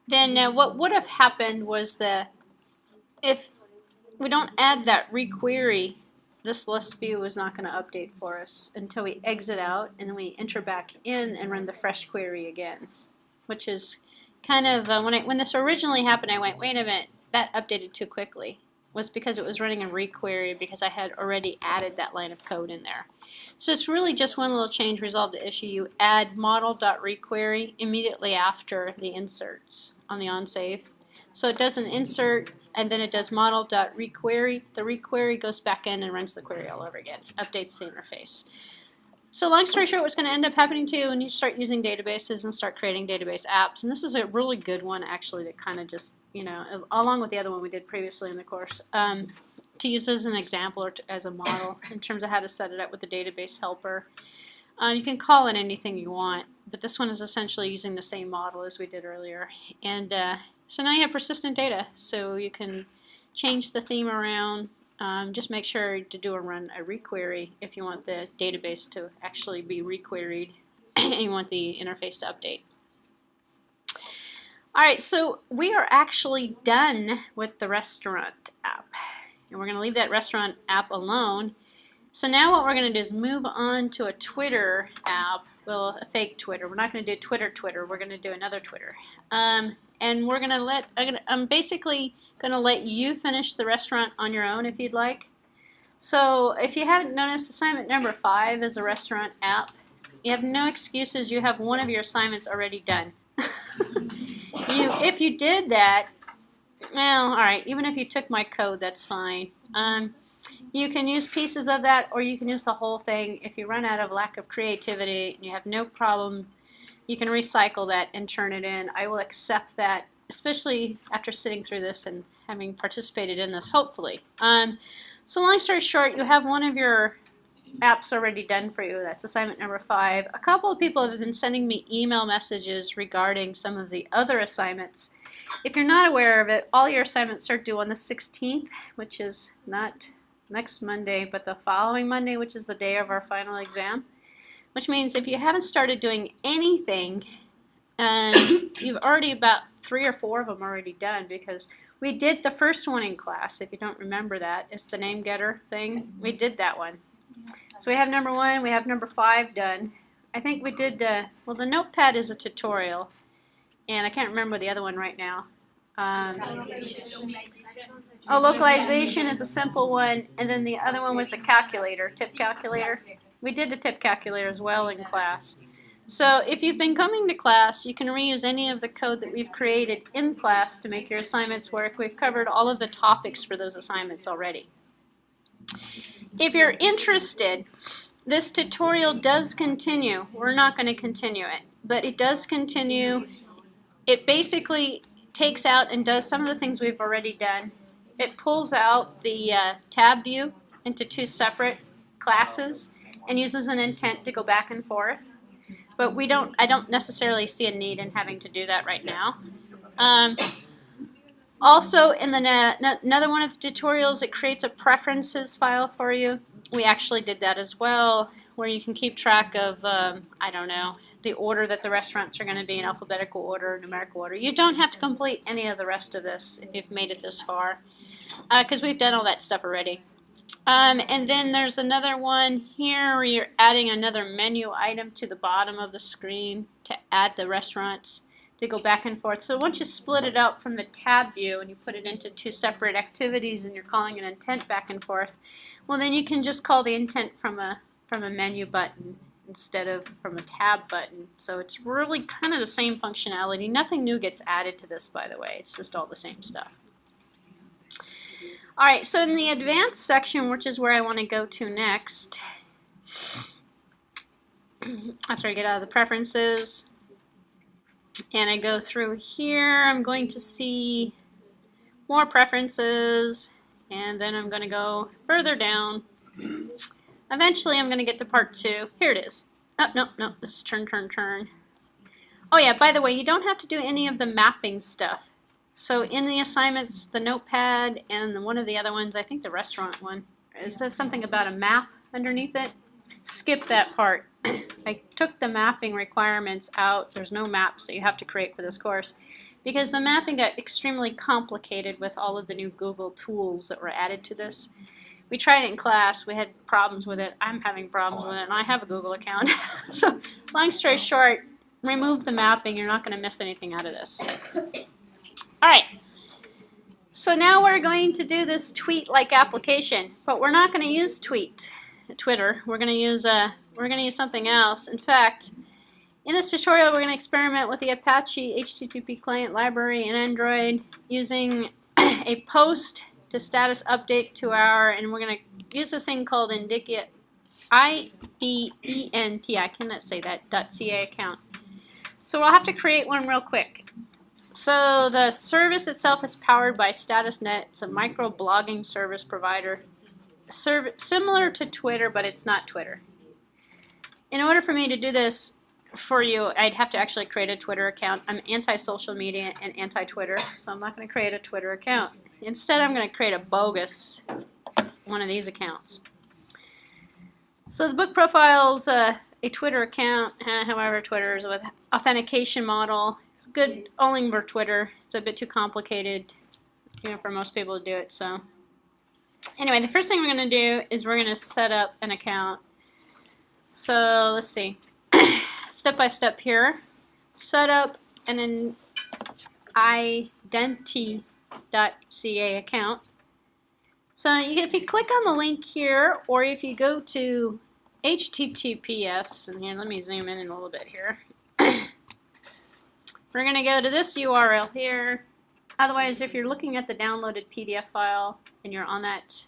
Then what would have happened was that if we don't add that requery, this list view is not going to update for us until we exit out and then we enter back in and run the fresh query again, which is kind of, when this originally happened, I went, wait a minute, that updated too quickly. It was because it was running a requery because I had already added that line of code in there. So it's really just one little change, resolve the issue. You add model.requery immediately after the inserts on the onsave. So it does an insert, and then it does model.requery. The requery goes back in and runs the query all over again, updates the interface. So long story short, what's going to end up happening to you when you start using databases and start creating database apps, and this is a really good one actually to kind of just, you know, along with the other one we did previously in the course, to use as an example or as a model in terms of how to set it up with the database helper. You can call it anything you want, but this one is essentially using the same model as we did earlier. And so now you have persistent data, so you can change the theme around. Just make sure to run a requery if you want the database to actually be requeried and you want the interface to update. Alright, so we are actually done with the restaurant app. And we're going to leave that restaurant app alone. So now what we're going to do is move on to a Twitter app. Well, a fake Twitter. We're not going to do Twitter. We're going to do another Twitter. And we're going to I'm basically going to let you finish the restaurant on your own if you'd like. So if you haven't noticed, assignment number 5 is a restaurant app. You have no excuses. You have one of your assignments already done. If you did that, well, all right, even if you took my code, that's fine. You can use pieces of that, or you can use the whole thing. If you run out of lack of creativity and you have no problem, you can recycle that and turn it in. I will accept that, especially after sitting through this and having participated in this, hopefully. So long story short, you have one of your apps already done for you. That's assignment number 5. A couple of people have been sending me email messages regarding some of the other assignments. If you're not aware of it, all your assignments are due on the 16th, which is not next Monday, but the following Monday, which is the day of our final exam. Which means if you haven't started doing anything, you've already about 3 or 4 of them already done, because we did the first one in class. If you don't remember that, it's the name getter thing. We did that one. So we have number 1, we have number 5 done. I think we did, well, the notepad is a tutorial, and I can't remember the other one right now. Localization is a simple one, and then the other one was a calculator, tip calculator. We did the tip calculator as well in class. So if you've been coming to class, you can reuse any of the code that we've created in class to make your assignments work. We've covered all of the topics for those assignments already. If you're interested, this tutorial does continue. We're not going to continue it, but it does continue. It basically takes out and does some of the things we've already done. It pulls out the tab view into 2 separate classes and uses an intent to go back and forth. But I don't necessarily see a need in having to do that right now. Also, in another one of the tutorials, it creates a preferences file for you. We actually did that as well, where you can keep track of, I don't know, the order that the restaurants are going to be in alphabetical order, numerical order. You don't have to complete any of the rest of this if you've made it this far, because we've done all that stuff already. And then there's another one here where you're adding another menu item to the bottom of the screen to add the restaurants to go back and forth. So once you split it up from the tab view and you put it into 2 separate activities and you're calling an intent back and forth, well, then you can just call the intent from a menu button instead of from a tab button. So it's really kind of the same functionality. Nothing new gets added to this, by the way. It's just all the same stuff. All right, so in the advanced section, which is where I want to go to next, after I get out of the preferences, and I go through here, I'm going to see more preferences, and then I'm going to go further down. Eventually, I'm going to get to part 2. Here it is. Oh, no, this is turn. Oh yeah, by the way, you don't have to do any of the mapping stuff. So in the assignments, the notepad and one of the other ones, I think the restaurant one, it says something about a map underneath it. Skip that part. I took the mapping requirements out. There's no maps that you have to create for this course because the mapping got extremely complicated with all of the new Google tools that were added to this. We tried it in class. We had problems with it. I'm having problems with it, and I have a Google account. So long story short, remove the mapping. You're not going to miss anything out of this. All right, so now we're going to do this tweet-like application, but we're not going to use Twitter. We're going to use something else. In fact, in this tutorial, we're going to experiment with the Apache HTTP client library in Android using a post to status update to and we're going to use this thing called Indent, I-D-E-N-T, I cannot say that, .ca account. So we'll have to create one real quick. So the service itself is powered by StatusNet. It's a micro-blogging service provider, similar to Twitter, but it's not Twitter. In order for me to do this for you, I'd have to actually create a Twitter account. I'm anti-social media and anti-Twitter, so I'm not going to create a Twitter account. Instead, I'm going to create a bogus one of these accounts. So the book profile's a Twitter account. However, Twitter is with authentication model. It's good only for Twitter. It's a bit too complicated, for most people to do it. So anyway, the first thing we're going to do is we're going to set up an account. So let's see. Step by step here. Set up an identi.ca account. So if you click on the link here, or if you go to HTTPS, and here, let me zoom in a little bit here. We're going to go to this URL here. Otherwise, if you're looking at the downloaded PDF file and you're on that,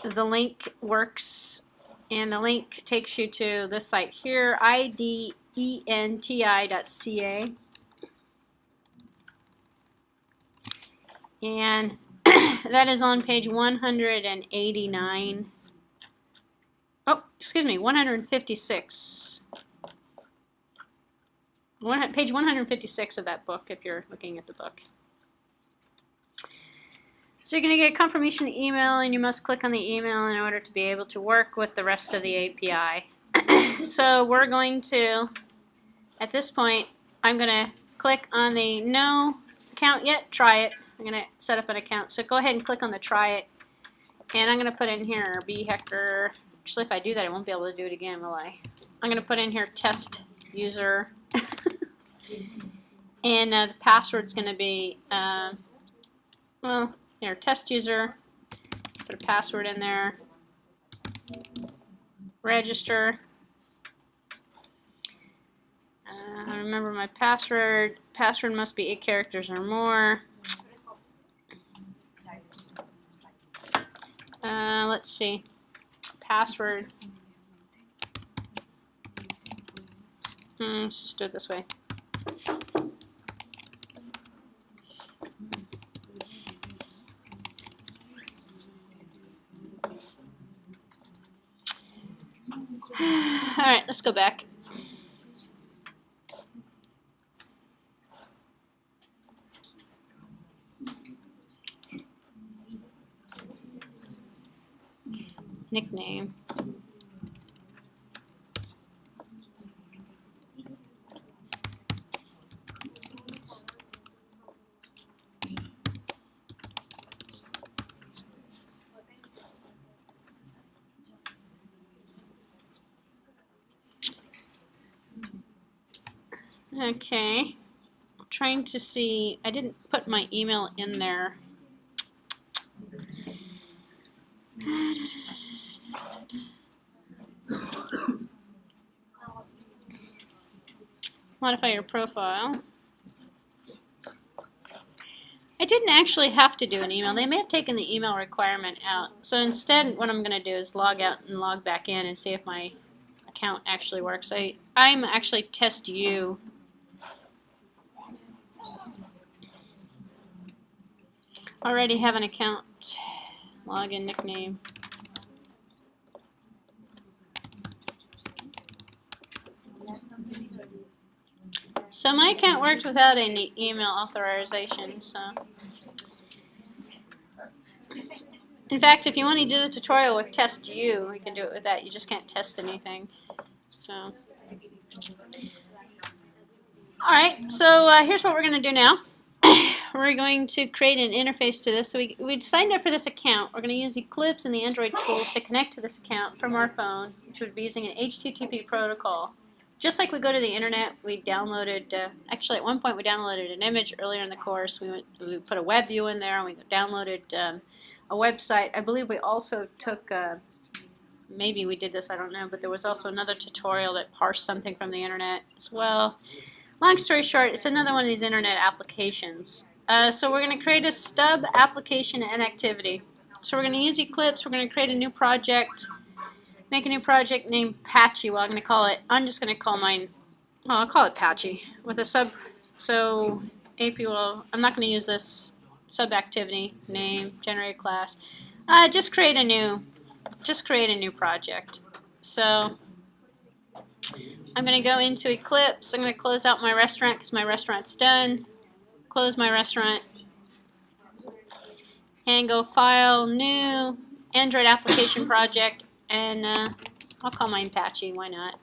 the link works, and the link takes you to this site here, identi.ca. And that is on page 189. Oh, excuse me, 156. Page 156 of that book, if you're looking at the book. So you're going to get a confirmation email, and you must click on the email in order to be able to work with the rest of the API. So we're going to, at this point, I'm going to click on the no account yet, try it. I'm going to set up an account. So go ahead and click on the try it. And I'm going to put in here B Hector. Actually, if I do that, I won't be able to do it again, will I? I'm going to put in here test user. And the password's going to be, well, here, test user. Put a password in there. Register. Remember my password. Password must be 8 characters or more. Let's see. Password. Let's just do it this way. All right, let's go back. Nickname. Okay, I'm trying to see, I didn't put my email in there. Modify your profile. I didn't actually have to do an email. They may have taken the email requirement out. So instead, what I'm going to do is log out and log back in and see if my account actually works. I'm actually test you. Already have an account. Login nickname. So my account worked without any email authorization. So, in fact, if you want to do the tutorial with test you, we can do it with that. You just can't test anything. So, all right. So here's what we're going to do now. We're going to create an interface to this. So we signed up for this account. We're going to use Eclipse and the Android tools to connect to this account from our phone, which would be using an HTTP protocol. Just like we go to the internet, we downloaded, actually at one point we downloaded an image earlier in the course. We put a web view in there, and we downloaded a website. I believe we also took, maybe we did this, I don't know, but there was also another tutorial that parsed something from the internet as well. Long story short, it's another one of these internet applications. So we're going to create a stub application and activity. So we're going to use Eclipse. We're going to create a new project. Make a new project named Patchy. Well, I'm just going to call mine, well, I'll call it Patchy with a sub. So AP will, I'm not going to use this sub activity name, generate class. Just create a new project. So I'm going to go into Eclipse. I'm going to close out my restaurant because my restaurant's done. Close my restaurant. and go File, New, Android Application Project, and I'll call mine Patchy, why not?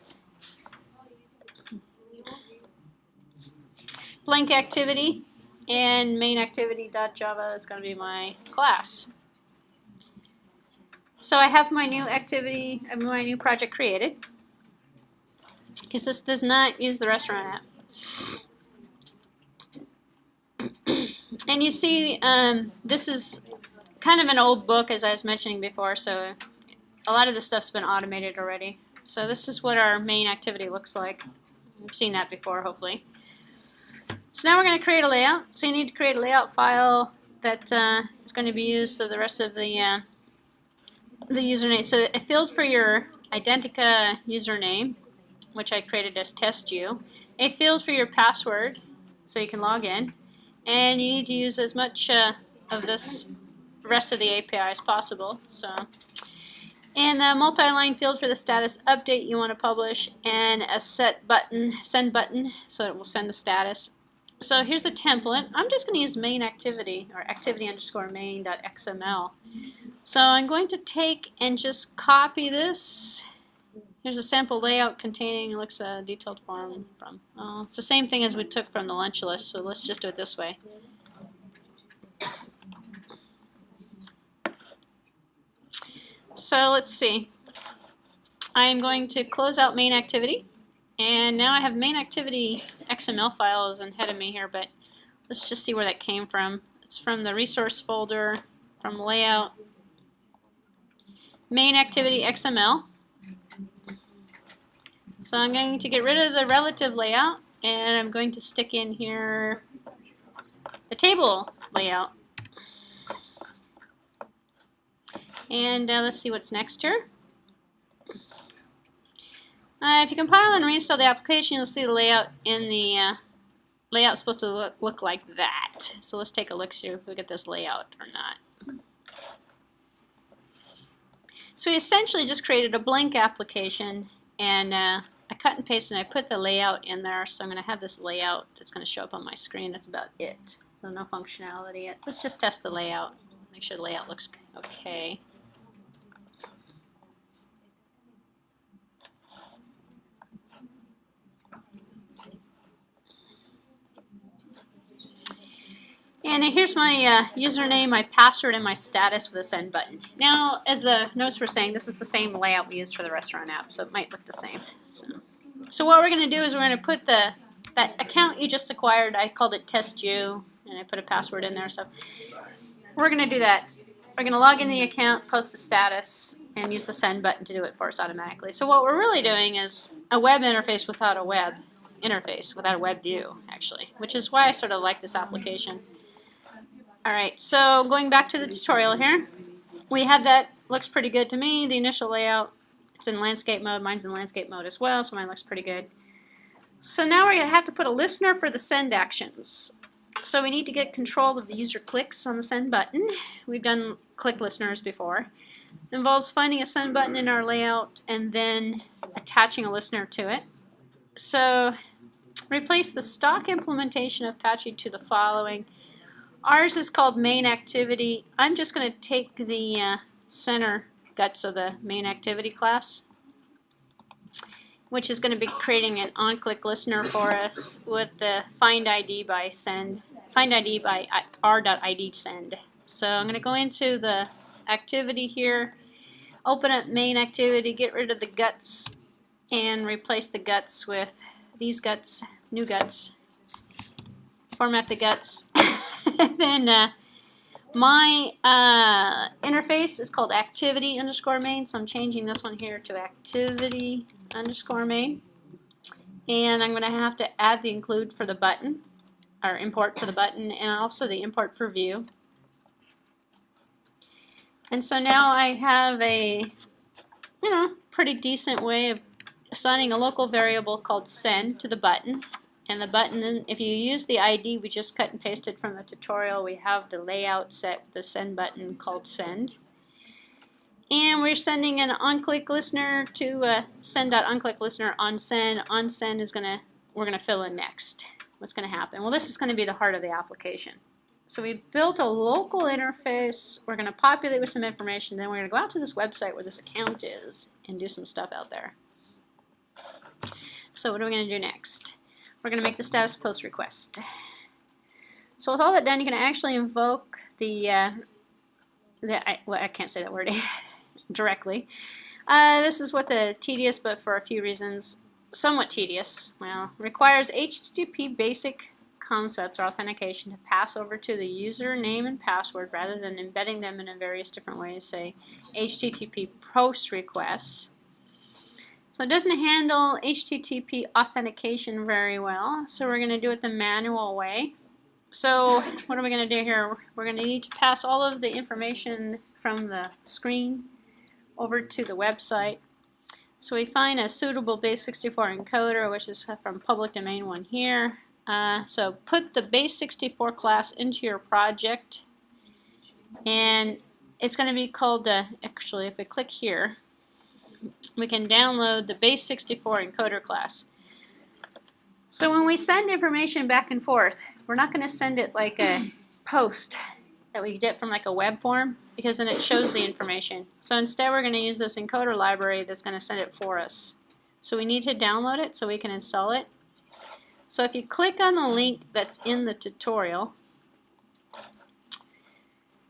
Blank activity, and main activity.java is going to be my class. So I have my new activity, my new project created, because this does not use the restaurant app. And you see, this is kind of an old book, as I was mentioning before, so a lot of the stuff's been automated already. So this is what our main activity looks like. You've seen that before, hopefully. So now we're going to create a layout. So you need to create a layout file that is going to be used for the rest of the username. So a field for your Identica username, which I created as TestU. A field for your password, so you can log in. And you need to use as much of this rest of the API as possible. And a multi-line field for the status update you want to publish, and a send button, so it will send the status. So here's the template. I'm just going to use main activity, or activity_main.xml. So I'm going to take and just copy this. Here's a sample layout containing, looks a detailed form from, it's the same thing as we took from the lunch list, so let's just do it this way. So let's see. I'm going to close out main activity, and now I have main activity XML files ahead of me here, but let's just see where that came from. It's from the resource folder, from layout, main activity XML. So I'm going to get rid of the relative layout, and I'm going to stick in here the table layout. And let's see what's next here. If you compile and reinstall the application, you'll see the layout in the layout is supposed to look like that. So let's take a look, see if we get this layout or not. So we essentially just created a blank application, and I cut and pasted and I put the layout in there. So I'm going to have this layout that's going to show up on my screen. That's about it. So no functionality yet. Let's just test the layout. Make sure the layout looks okay. And here's my username, my password, and my status with a send button. Now, as the notes were saying, this is the same layout we used for the restaurant app, so it might look the same. So what we're going to do is we're going to put that account you just acquired, I called it TestU, and I put a password in there. So we're going to do that. We're going to log in the account, post a status, and use the send button to do it for us automatically. So what we're really doing is a web interface without a web interface, without a web view, actually, which is why I sort of like this application. All right, so going back to the tutorial here, we have that, looks pretty good to me, the initial layout. It's in landscape mode, mine's in landscape mode as well, so mine looks pretty good. So now we're going to have to put a listener for the send actions. So we need to get control of the user clicks on the send button. We've done click listeners before. It involves finding a send button in our layout and then attaching a listener to it. So replace the stock implementation of Patchy to the following. Ours is called main activity. I'm just going to take the center guts of the main activity class, which is going to be creating an on-click listener for us with the find ID by send, find ID by r.id send. So I'm going to go into the activity here, open up main activity, get rid of the guts, and replace the guts with these guts, new guts. Format the guts. Then my interface is called activity_main, so I'm changing this one here to activity_main. And I'm going to have to add the include for the button, or import for the button, and also the import for view. And so now I have a, pretty decent way of assigning a local variable called send to the button. And the button, if you use the ID we just cut and pasted from the tutorial, we have the layout set, the send button called send. And we're sending an on-click listener to send.onClick listener on send. On send is we're gonna fill in next. What's gonna happen? Well, this is gonna be the heart of the application. So we built a local interface. We're going to populate with some information. Then we're going to go out to this website where this account is and do some stuff out there. So what are we going to do next? We're going to make the status post request. So with all that done, you can actually invoke I can't say that word directly. This is what the tedious, but for a few reasons, somewhat tedious. Well, requires HTTP basic concepts or authentication to pass over to the username and password rather than embedding them in various different ways, say HTTP post requests. So it doesn't handle HTTP authentication very well, so we're going to do it the manual way. So what are we going to do here? We're going to need to pass all of the information from the screen over to the website. So we find a suitable base64 encoder, which is from public domain 1 here. So put the base64 class into your project, and it's going to be called, actually if we click here, we can download the base64 encoder class. So when we send information back and forth, we're not going to send it like a post that we get from like a web form, because then it shows the information. So instead we're going to use this encoder library that's going to send it for us. So we need to download it so we can install it. So if you click on the link that's in the tutorial,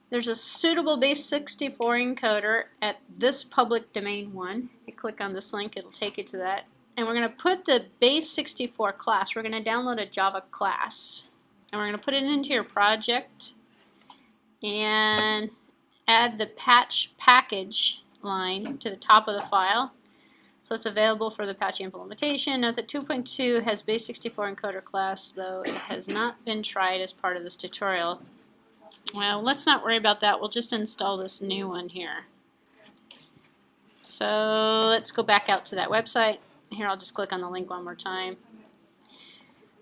there's a suitable base64 encoder at this public domain 1. If you click on this link, it'll take you to that. And we're going to put the base64 class. We're going to download a Java class. And we're going to put it into your project and add the patch package line to the top of the file. So it's available for the Apache implementation. Note that 2.2 has base64 encoder class, though it has not been tried as part of this tutorial. Well, let's not worry about that. We'll just install this new one here. So let's go back out to that website. Here, I'll just click on the link one more time.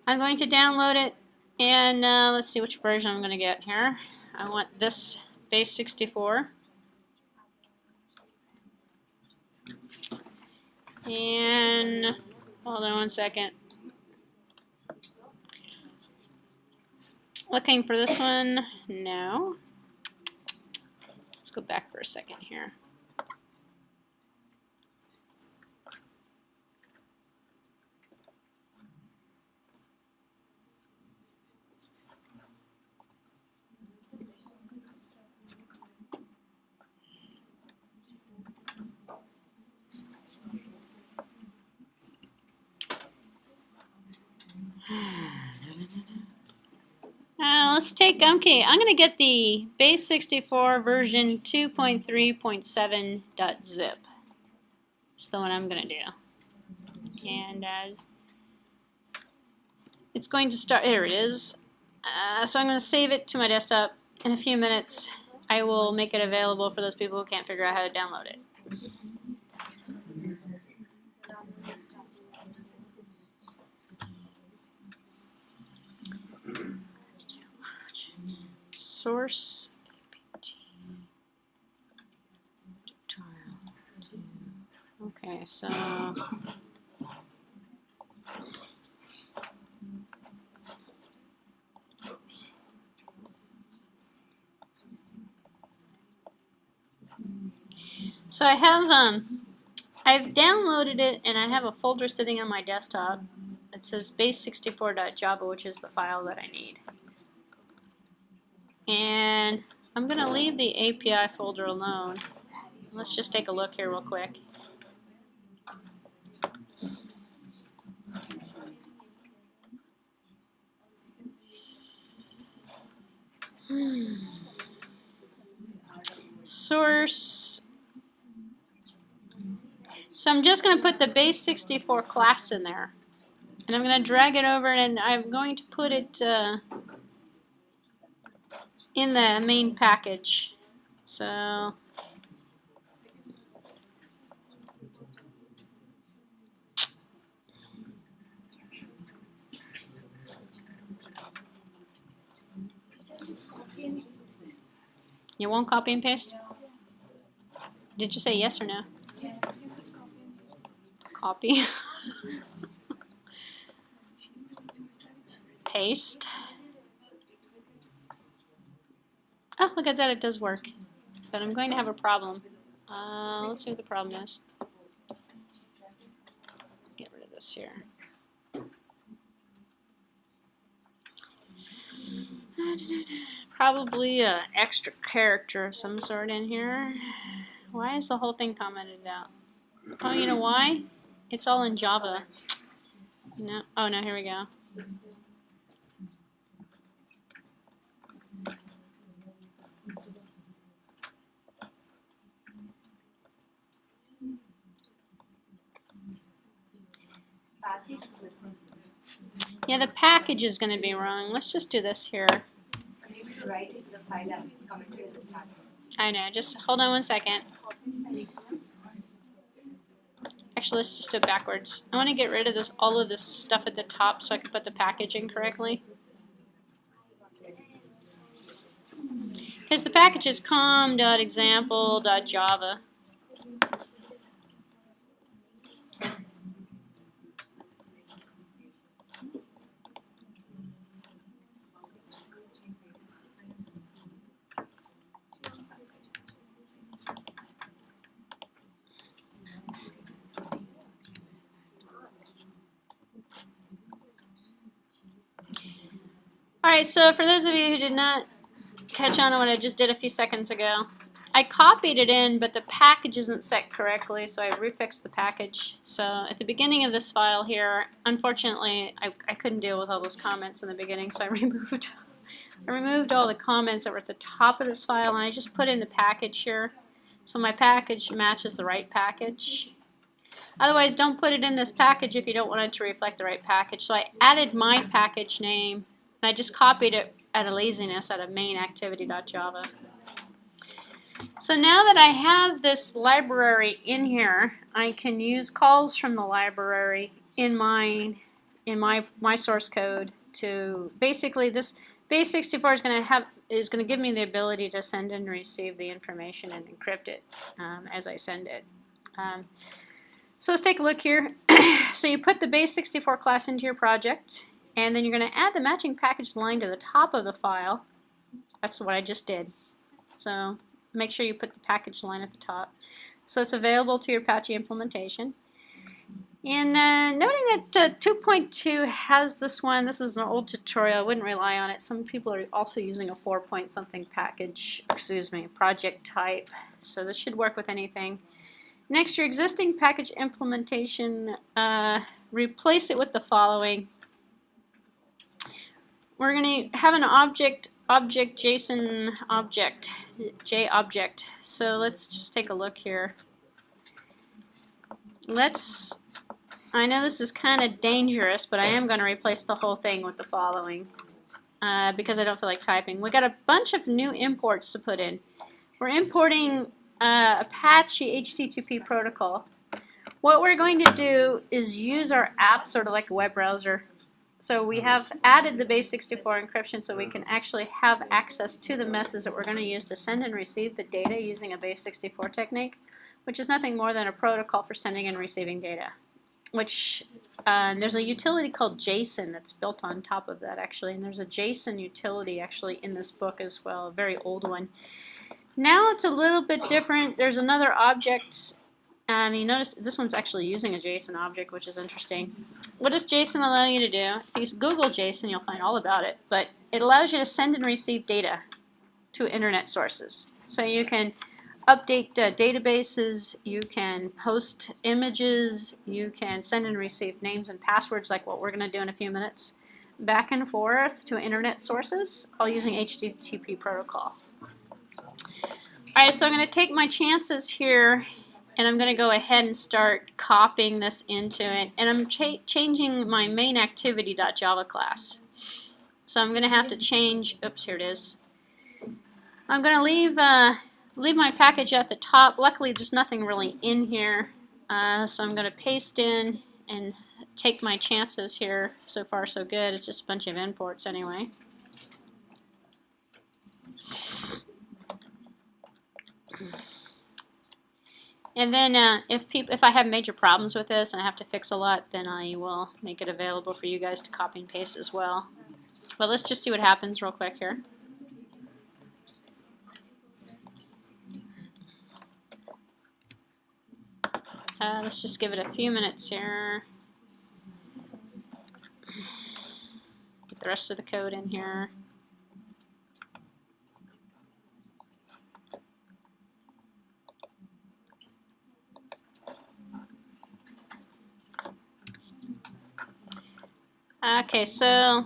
I'm going to download it, and let's see which version I'm going to get here. I want this base64. And hold on one second. Looking for this one? No. Let's go back for a second here. Let's take, okay, I'm going to get the base64 version 2.3.7.zip. It's the one I'm going to do. And it's going to start, there it is. So I'm going to save it to my desktop. In a few minutes, I will make it available for those people who can't figure out how to download it. Source APT tutorial 2. Okay, so I have I've downloaded it, and I have a folder sitting on my desktop that says base64.java, which is the file that I need. And I'm going to leave the API folder alone. Let's just take a look here real quick. Source. So I'm just going to put the base64 class in there. And I'm going to drag it over, and I'm going to put it in the main package. So you won't copy and paste? Did you say yes or no? Yes. Copy. Paste. Oh, look at that, it does work. But I'm going to have a problem. Let's see what the problem is. Get rid of this here. Probably an extra character of some sort in here. Why is the whole thing commented out? Oh, you know why? It's all in Java. No. Oh, no, here we go. Yeah, the package is going to be wrong. Let's just do this here. Write it, the file app is commented at the start. I know, just hold on one second. Actually, let's just do it backwards. I want to get rid of this, all of this stuff at the top so I can put the package in correctly. Because the package is com.example.java. Alright, so for those of you who did not catch on to what I just did a few seconds ago, I copied it in, but the package isn't set correctly, so I refixed the package. So at the beginning of this file here, unfortunately, I couldn't deal with all those comments in the beginning, so I removed all the comments that were at the top of this file, and I just put in the package here. So my package matches the right package. Otherwise, don't put it in this package if you don't want it to reflect the right package. So I added my package name, and I just copied it out of laziness out of main activity.java. So now that I have this library in here, I can use calls from the library in my source code to basically this base64 is going to give me the ability to send and receive the information and encrypt it as I send it. So let's take a look here. So you put the base64 class into your project, and then you're going to add the matching package line to the top of the file. That's what I just did. So make sure you put the package line at the top. So it's available to your Apache implementation. And noting that 2.2 has this one, this is an old tutorial, I wouldn't rely on it. Some people are also using a 4-point-something package, project type. So this should work with anything. Next, your existing package implementation, replace it with the following. We're going to have an object JSON object, JObject. So let's just take a look here. I know this is kind of dangerous, but I am going to replace the whole thing with the following because I don't feel like typing. We got a bunch of new imports to put in. We're importing Apache HTTP protocol. What we're going to do is use our app sort of like a web browser. So we have added the base64 encryption so we can actually have access to the methods that we're going to use to send and receive the data using a base64 technique, which is nothing more than a protocol for sending and receiving data. Which there's a utility called JSON that's built on top of that actually, and there's a JSON utility actually in this book as well, a very old one. Now it's a little bit different. There's another object. You notice this one's actually using a JSON object, which is interesting. What does JSON allow you to do? If you Google JSON, you'll find all about it. But it allows you to send and receive data to internet sources. So you can update databases, you can post images, you can send and receive names and passwords like what we're going to do in a few minutes, back and forth to internet sources, all using HTTP protocol. Alright, so I'm going to take my chances here, and I'm going to go ahead and start copying this into it, and I'm changing my main activity.java class. So I'm going to have to change, oops, here it is. I'm going to leave my package at the top. Luckily, there's nothing really in here, so I'm going to paste in and take my chances here. So far, so good. It's just a bunch of imports anyway. And then if I have major problems with this and I have to fix a lot, then I will make it available for you guys to copy and paste as well. But let's just see what happens real quick here. Let's just give it a few minutes here. Get the rest of the code in here. Okay, so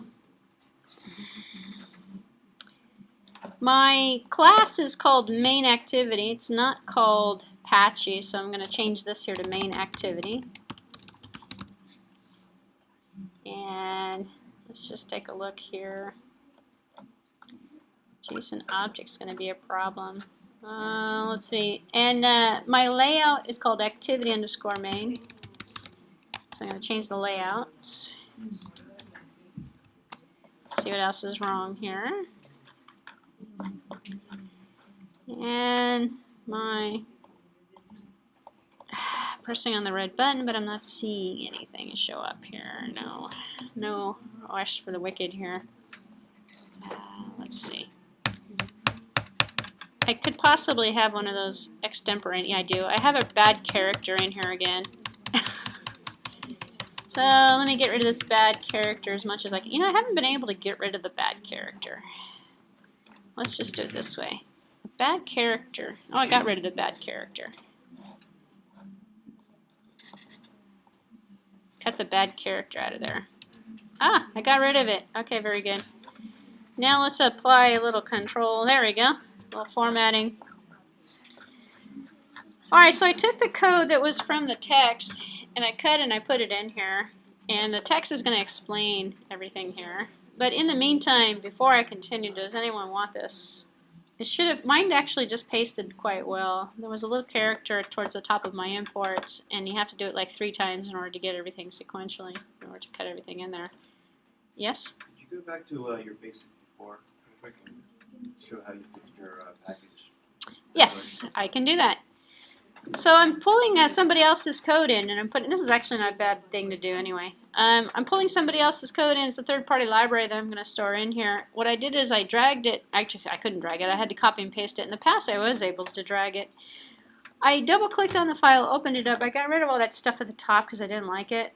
my class is called main activity. It's not called Patchy, so I'm going to change this here to main activity. And let's just take a look here. JSON object's going to be a problem. Let's see. And my layout is called activity_main. So I'm going to change the layout. See what else is wrong here. And my pressing on the red button, but I'm not seeing anything show up here. No OS for the wicked here. Let's see. I could possibly have one of those extemporaneous. Yeah, I do. I have a bad character in here again. So let me get rid of this bad character as much as I can. You know, I haven't been able to get rid of the bad character. Let's just do it this way. Bad character. Oh, I got rid of the bad character. Cut the bad character out of there. Ah, I got rid of it. Okay, very good. Now let's apply a little control. There we go. A little formatting. Alright, so I took the code that was from the text and I cut and I put it in here. And the text is going to explain everything here. But in the meantime, before I continue, does anyone want this? It should have, mine actually just pasted quite well. There was a little character towards the top of my imports, and you have to do it like 3 times in order to get everything sequentially, in order to cut everything in there. Yes? Could you go back to your basic before, real quick, and show how you put your package? Yes, I can do that. So I'm pulling somebody else's code in, and I'm putting, this is actually not a bad thing to do anyway. I'm pulling somebody else's code in. It's a third-party library that I'm going to store in here. What I did is I dragged it. Actually, I couldn't drag it. I had to copy and paste it. In the past, I was able to drag it. I double-clicked on the file, opened it up. I got rid of all that stuff at the top because I didn't like it.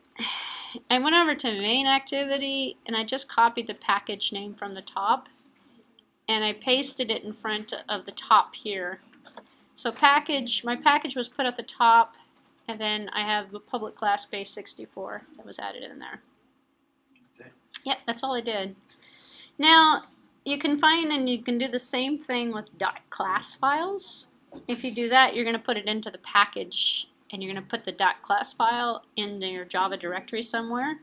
I went over to main activity, and I just copied the package name from the top, and I pasted it in front of the top here. So my package was put at the top, and then I have the public class base64 that was added in there. That's it? Yep, that's all I did. Now, you can find and you can do the same thing with .class files. If you do that, you're going to put it into the package, and you're going to put the .class file in your Java directory somewhere.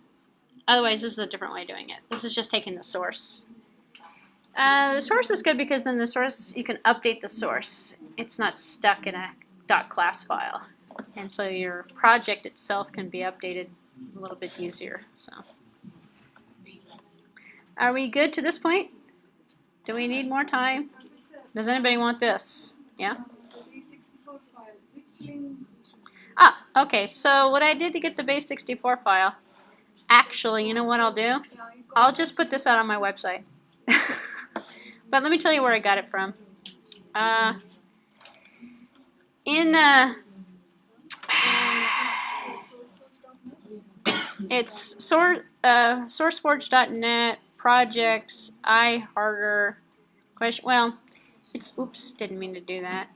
Otherwise, this is a different way of doing it. This is just taking the source. The source is good because then the source, you can update the source. It's not stuck in a .class file. And so your project itself can be updated a little bit easier. So, are we good to this point? Do we need more time? Does anybody want this? Yeah? Ah, okay. So what I did to get the base64 file, actually, you know what I'll do? I'll just put this out on my website. But let me tell you where I got it from. It's sourceforge.net, projects, iHarder, question. Well, it's, oops, didn't mean to do that.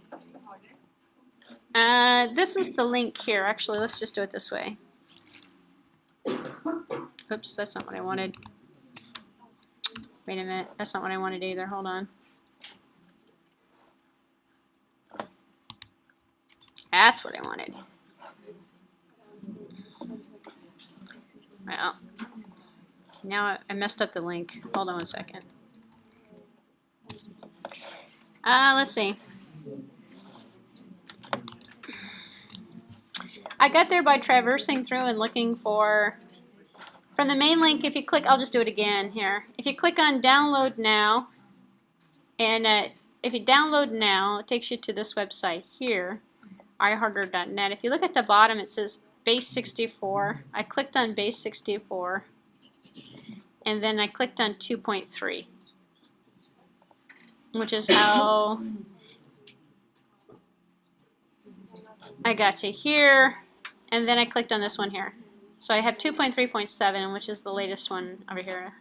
This is the link here. Actually, let's just do it this way. Oops, that's not what I wanted. Wait a minute, that's not what I wanted either. Hold on. That's what I wanted. Well, now I messed up the link. Hold on 1 second. Let's see. I got there by traversing through and looking for, from the main link, if you click, I'll just do it again here. If you click on download now, and if you download now, it takes you to this website here, iHarder.net. If you look at the bottom, it says base64. I clicked on base64, and then I clicked on 2.3, which is how I got to here. and then I clicked on this one here. So I have 2.3.7, which is the latest one over here.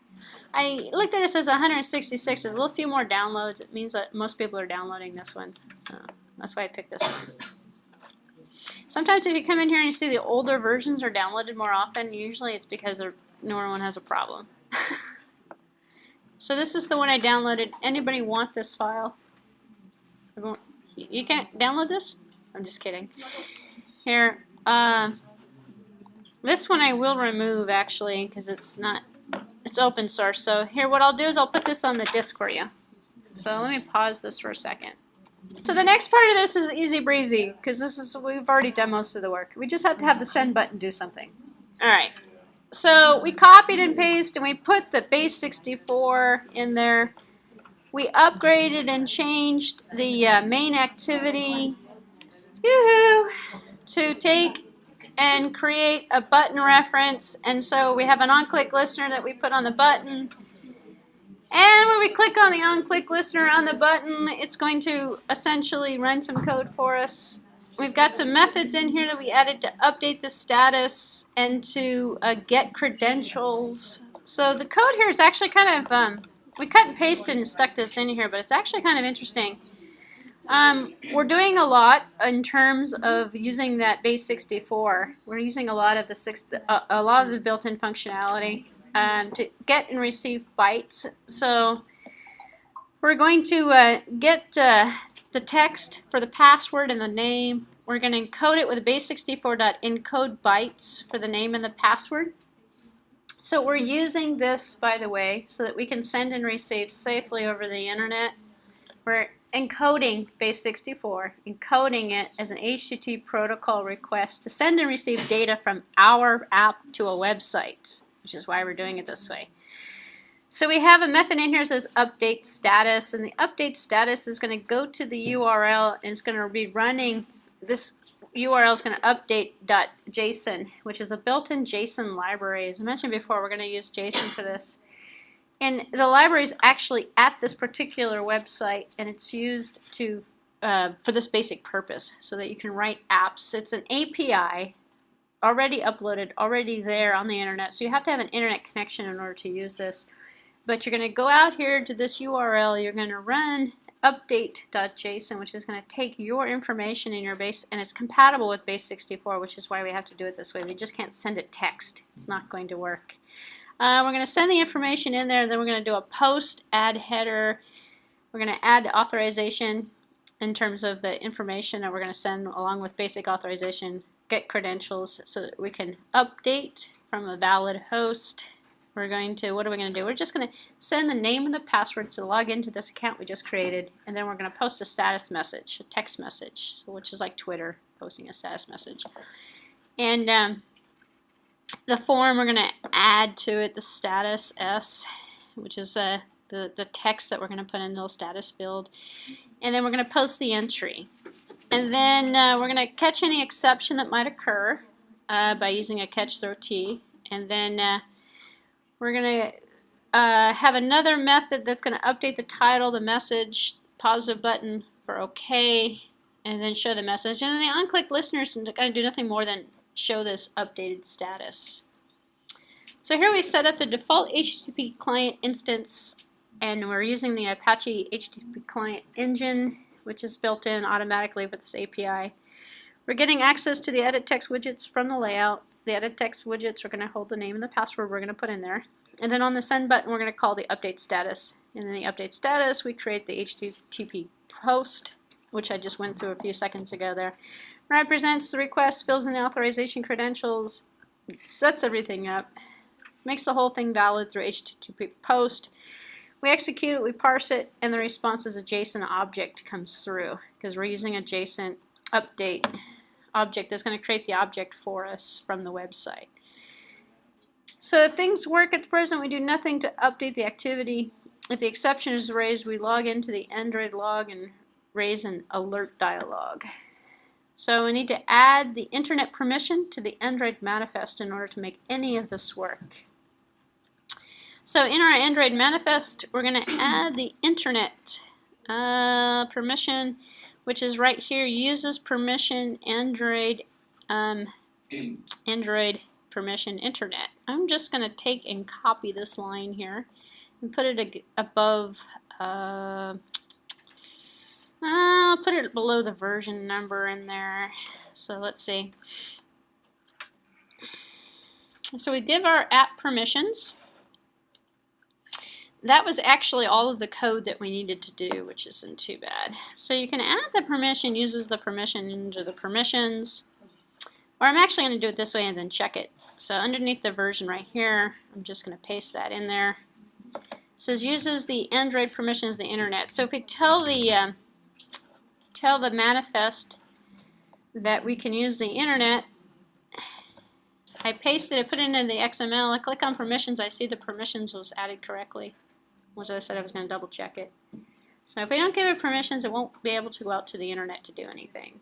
I looked at it, it says 166. There's a little few more downloads. It means that most people are downloading this one. So that's why I picked this one. Sometimes if you come in here and you see the older versions are downloaded more often, usually it's because the newer one has a problem. So this is the one I downloaded. Anybody want this file? You can't download this? I'm just kidding. Here, this one I will remove actually because it's open source. So here what I'll do is I'll put this on the disk for you. So let me pause this for a second. So the next part of this is easy breezy because we've already done most of the work. We just have to have the send button do something. All right. So we copied and pasted and we put the base64 in there. We upgraded and changed the main activity to take and create a button reference. And so we have an on-click listener that we put on the button. And when we click on the on-click listener on the button, it's going to essentially run some code for us. We've got some methods in here that we added to update the status and to get credentials. So the code here is actually kind of, we cut and pasted and stuck this in here, but it's actually kind of interesting. We're doing a lot in terms of using that base64. We're using a lot of the built-in functionality to get and receive bytes. So we're going to get the text for the password and the name. We're going to encode it with base64.encode bytes for the name and the password. So we're using this, by the way, so that we can send and receive safely over the internet. We're encoding base64, encoding it as an HTTP protocol request to send and receive data from our app to a website, which is why we're doing it this way. So we have a method in here that says update status, and the update status is going to go to the URL and it's going to be running, this URL is going to update.json, which is a built-in JSON library. As I mentioned before, we're going to use JSON for this. And the library is actually at this particular website, and it's used to for this basic purpose, so that you can write apps. It's an API already uploaded, already there on the internet, so you have to have an internet connection in order to use this. But you're going to go out here to this URL, you're going to run update.json, which is going to take your information in your base, and it's compatible with base64, which is why we have to do it this way. We just can't send it text. It's not going to work. We're going to send the information in there, and then we're going to do a post, add header. We're going to add authorization in terms of the information that we're going to send along with basic authorization, get credentials so that we can update from a valid host. We're going to, what are we going to do? We're just going to send the name and the password to log into this account we just created, and then we're going to post a status message, a text message, which is like Twitter, posting a status message. And the form, we're going to add to it the status S, which is the text that we're going to put in the status field. And then we're going to post the entry. And then we're going to catch any exception that might occur by using a catch throw T. And then we're going to have another method that's going to update the title, the message, positive button for OK, and then show the message. And then the on-click listener is going to do nothing more than show this updated status. So here we set up the default HTTP client instance, and we're using the Apache HTTP client engine, which is built in automatically with this API. We're getting access to the edit text widgets from the layout. The edit text widgets are going to hold the name and the password we're going to put in there. And then on the send button, we're going to call the update status. And in the update status, we create the HTTP post, which I just went through a few seconds ago there. Represents the request, fills in the authorization credentials, sets everything up, makes the whole thing valid through HTTP post. We execute it, we parse it, and the response is a JSON object comes through because we're using a JSON update object that's going to create the object for us from the website. So if things work at the present, we do nothing to update the activity. If the exception is raised, we log into the Android log and raise an alert dialog. So we need to add the internet permission to the Android manifest in order to make any of this work. So in our Android manifest, we're going to add the internet permission, which is right here, uses permission Android Android permission internet. I'm just going to take and copy this line here and put it above, I'll put it below the version number in there. So let's see. So we give our app permissions. That was actually all of the code that we needed to do, which isn't too bad. So you can add the permission, uses the permission into the permissions. Or I'm actually going to do it this way and then check it. So underneath the version right here, I'm just going to paste that in there. It says uses the Android permissions the internet. So if we tell the manifest that we can use the internet, I pasted it, put it into the XML, I click on permissions, I see the permissions was added correctly, which I said I was going to double check it. So if we don't give it permissions, it won't be able to go out to the internet to do anything,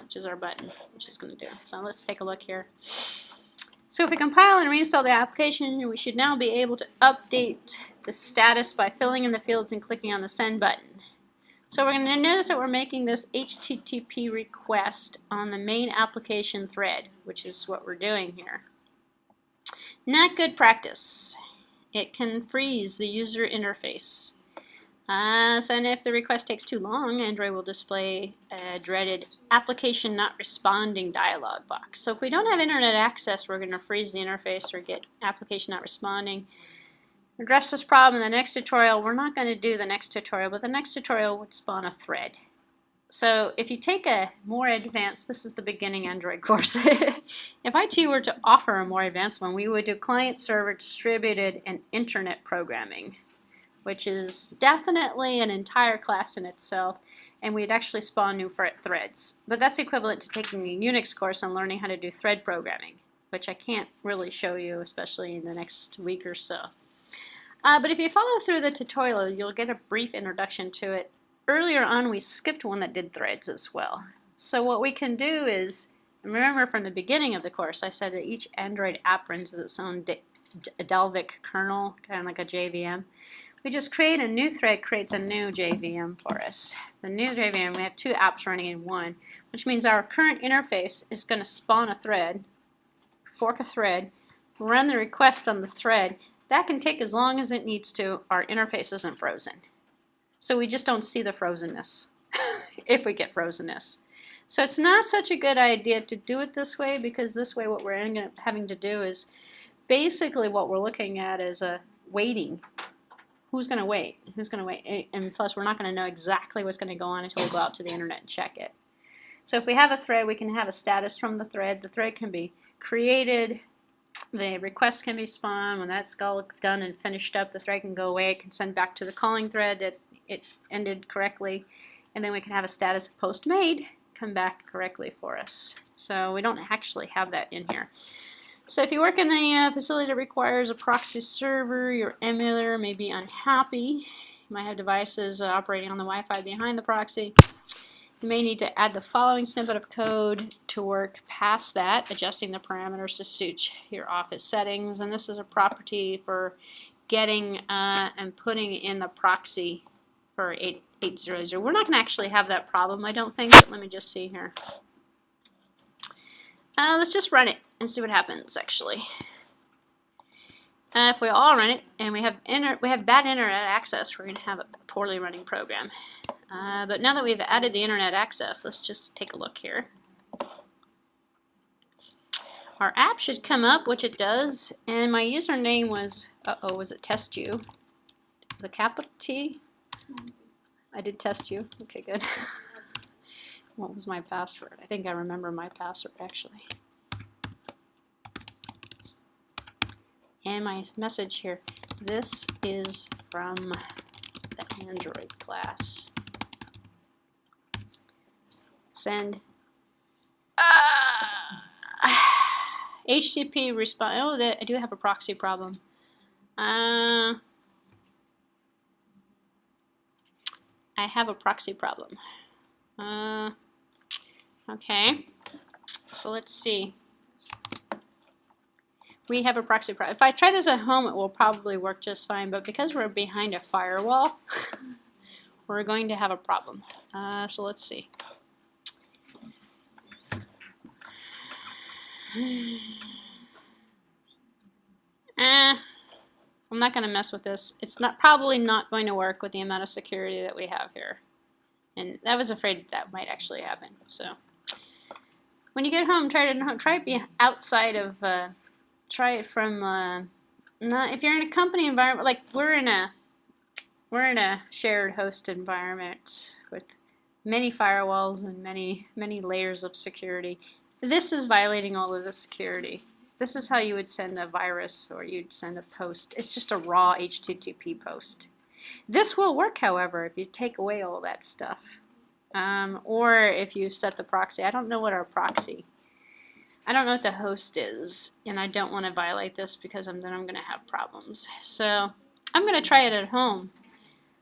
which is our button, which is going to do. So let's take a look here. So if we compile and reinstall the application, we should now be able to update the status by filling in the fields and clicking on the send button. So we're going to notice that we're making this HTTP request on the main application thread, which is what we're doing here. Not good practice. It can freeze the user interface. So if the request takes too long, Android will display a dreaded application not responding dialog box. So if we don't have internet access, we're going to freeze the interface or get application not responding. Address this problem in the next tutorial. We're not going to do the next tutorial, but the next tutorial would spawn a thread. So if you take a more advanced, this is the beginning Android course. If IT were to offer a more advanced one, we would do client-server distributed and internet programming, which is definitely an entire class in itself, and we'd actually spawn new threads. But that's equivalent to taking a Unix course and learning how to do thread programming, which I can't really show you, especially in the next week or so. But if you follow through the tutorial, you'll get a brief introduction to it. Earlier on, we skipped one that did threads as well. So what we can do is, remember from the beginning of the course, I said that each Android app runs its own Dalvik kernel, kind of like a JVM. We just create a new thread, creates a new JVM for us. The new JVM, we have two apps running in one, which means our current interface is going to spawn a thread, fork a thread, run the request on the thread. That can take as long as it needs to. Our interface isn't frozen. So we just don't see the frozenness if we get frozenness. So it's not such a good idea to do it this way, because this way what we're having to do is basically what we're looking at is a waiting. Who's going to wait? Who's going to wait? And plus we're not going to know exactly what's going to go on until we go out to the internet and check it. So if we have a thread, we can have a status from the thread. The thread can be created. The request can be spawned. When that's all done and finished up, the thread can go away. It can send back to the calling thread that it ended correctly. And then we can have a status of post made come back correctly for us. So we don't actually have that in here. So if you work in a facility that requires a proxy server, your emulator may be unhappy. You might have devices operating on the Wi-Fi behind the proxy. You may need to add the following snippet of code to work past that, adjusting the parameters to suit your office settings. And this is a property for getting and putting in the proxy for 8800. We're not going to actually have that problem, I don't think, but let me just see here. Let's just run it and see what happens, actually. If we all run it and we have bad internet access, we're going to have a poorly running program. But now that we've added the internet access, let's just take a look here. Our app should come up, which it does, and my username was, was it test you? The capital T? I did test you. Okay, good. What was my password? I think I remember my password, actually. And my message here. This is from the Android class. Send. HTTP response. Oh, I do have a proxy problem. I have a proxy problem. Okay. So let's see. We have a proxy problem. If I try this at home, it will probably work just fine. But because we're behind a firewall, we're going to have a problem. So let's see. I'm not going to mess with this. It's probably not going to work with the amount of security that we have here. And I was afraid that might actually happen. So when you get home, try it be outside of, try it from, not, if you're in a company environment, like we're in a shared host environment with many firewalls and many layers of security. This is violating all of the security. This is how you would send a virus or you'd send a post. It's just a raw HTTP post. This will work, however, if you take away all that stuff. Or if you set the proxy. I don't know what our proxy. I don't know what the host is, and I don't want to violate this because then I'm going to have problems. So I'm going to try it at home.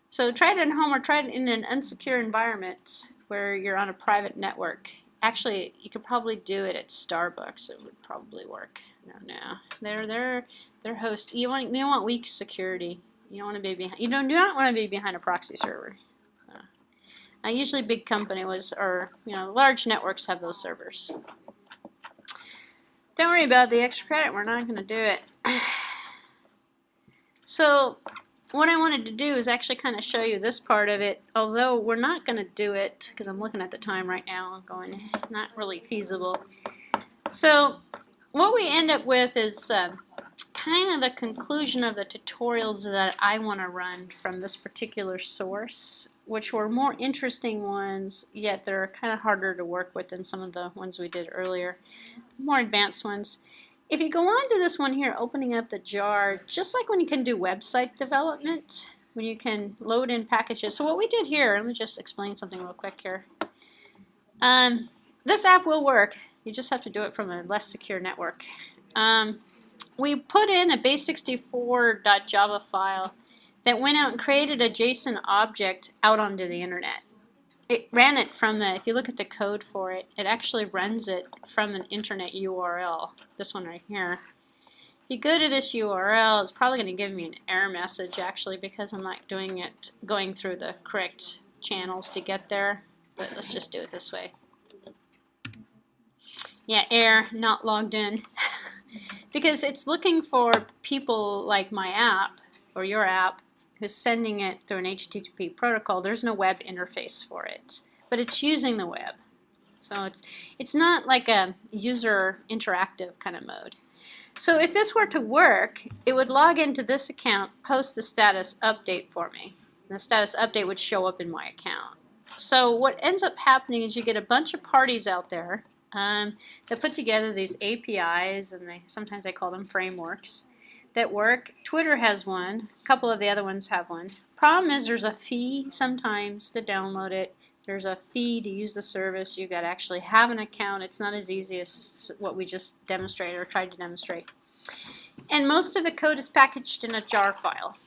So try it at home or try it in an unsecure environment where you're on a private network. Actually, you could probably do it at Starbucks. It would probably work. No. Their host. You want weak security. You don't want to be behind. You do not want to be behind a proxy server. So, usually, big company large networks have those servers. Don't worry about the extra credit. We're not going to do it. So, what I wanted to do is actually kind of show you this part of it, although we're not going to do it because I'm looking at the time right now. I'm going, not really feasible. So what we end up with is kind of the conclusion of the tutorials that I want to run from this particular source, which were more interesting ones, yet they're kind of harder to work with than some of the ones we did earlier, more advanced ones. If you go on to this one here, opening up the jar, just like when you can do website development, when you can load in packages. So what we did here, let me just explain something real quick here. This app will work. You just have to do it from a less secure network. We put in a base64.java file that went out and created a JSON object out onto the internet. It ran it from if you look at the code for it, it actually runs it from an internet URL, this one right here. If you go to this URL, it's probably going to give me an error message actually because I'm not going through the correct channels to get there, but let's just do it this way. Yeah, error, not logged in. Because it's looking for people like my app or your app who's sending it through an HTTP protocol. There's no web interface for it, but it's using the web. So it's not like a user interactive kind of mode. So if this were to work, it would log into this account, post the status update for me. And the status update would show up in my account. So what ends up happening is you get a bunch of parties out there that put together these APIs, and sometimes I call them frameworks, that work. Twitter has one. A couple of the other ones have one. Problem is there's a fee sometimes to download it. There's a fee to use the service. You've got to actually have an account. It's not as easy as what we just demonstrated or tried to demonstrate. And most of the code is packaged in a jar file.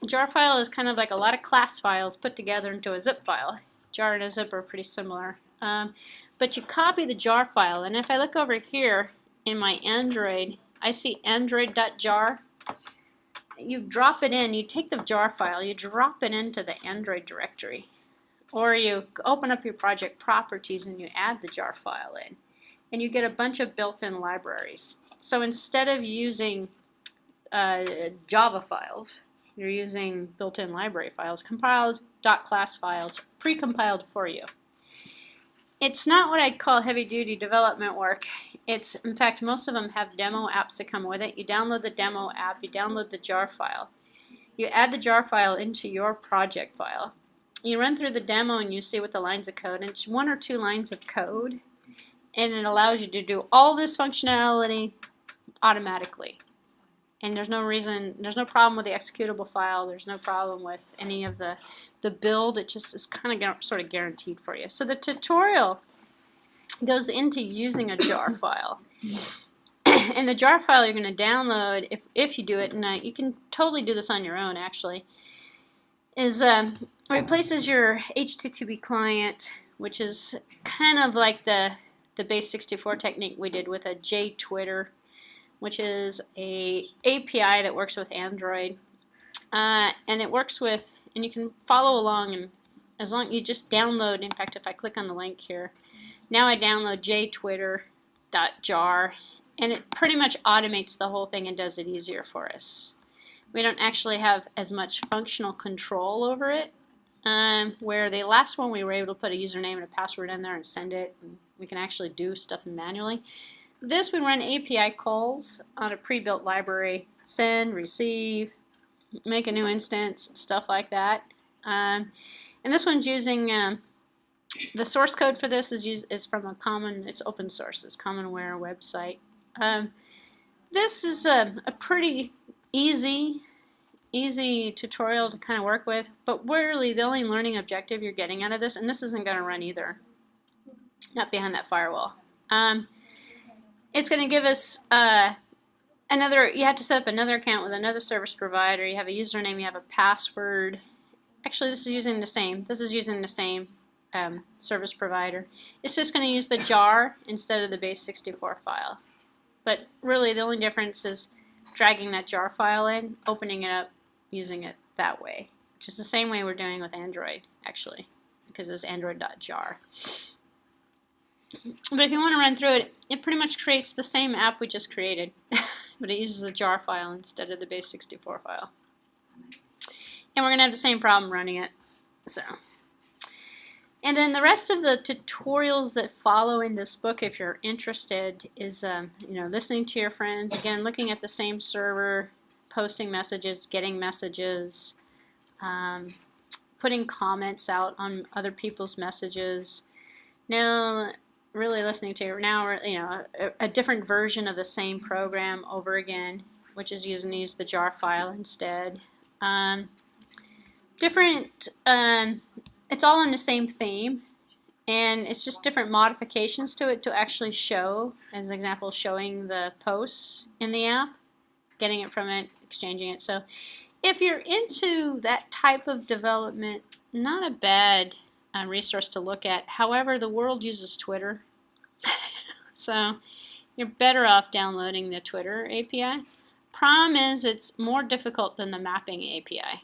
A jar file is kind of like a lot of class files put together into a zip file. Jar and a zip are pretty similar. But you copy the jar file, and if I look over here in my Android, I see android.jar. You drop it in, you take the jar file, you drop it into the Android directory. Or you open up your project properties and you add the jar file in. And you get a bunch of built-in libraries. So instead of using Java files, you're using built-in library files, compiled .class files, pre-compiled for you. It's not what I'd call heavy-duty development work. In fact, most of them have demo apps that come with it. You download the demo app, you download the jar file. You add the jar file into your project file. You run through the demo and you see what the lines of code, and it's 1 or 2 lines of code, and it allows you to do all this functionality automatically. And there's no problem with the executable file, there's no problem with any of the build. It just is kind of sort of guaranteed for you. So the tutorial goes into using a jar file. And the jar file you're going to download, if you do it, and you can totally do this on your own actually, is replaces your HTTP client, which is kind of like the base64 technique we did with a JTwitter, which is a API that works with Android. And it works with, and you can follow along, and as long you just download, in fact if I click on the link here, now I download JTwitter, .jar, and it pretty much automates the whole thing and does it easier for us. We don't actually have as much functional control over it, where the last one we were able to put a username and a password in there and send it, and we can actually do stuff manually. This we run API calls on a pre-built library, send, receive, make a new instance, stuff like that. And this one's using the source code for this is from a common, it's open source, it's Commonware website. This is a pretty easy tutorial to kind of work with, but really the only learning objective you're getting out of this, and this isn't going to run either, not behind that firewall. It's going to give us you have to set up another account with another service provider. You have a username, you have a password. Actually, this is using the same service provider. It's just going to use the jar instead of the base64 file. But really, the only difference is dragging that jar file in, opening it up, using it that way, which is the same way we're doing with Android, actually, because it's android.jar. But if you want to run through it, it pretty much creates the same app we just created, but it uses the jar file instead of the base64 file. And we're going to have the same problem running it. So, and then the rest of the tutorials that follow in this book, if you're interested, is listening to your friends, again, looking at the same server, posting messages, getting messages, putting comments out on other people's messages. Now, really listening to a different version of the same program over again, which is use the jar file instead. It's all in the same theme, and it's just different modifications to it to actually show, as an example, showing the posts in the app, getting it from it, exchanging it. So if you're into that type of development, not a bad resource to look at. However, the world uses Twitter, so you're better off downloading the Twitter API. Problem is, it's more difficult than the mapping API.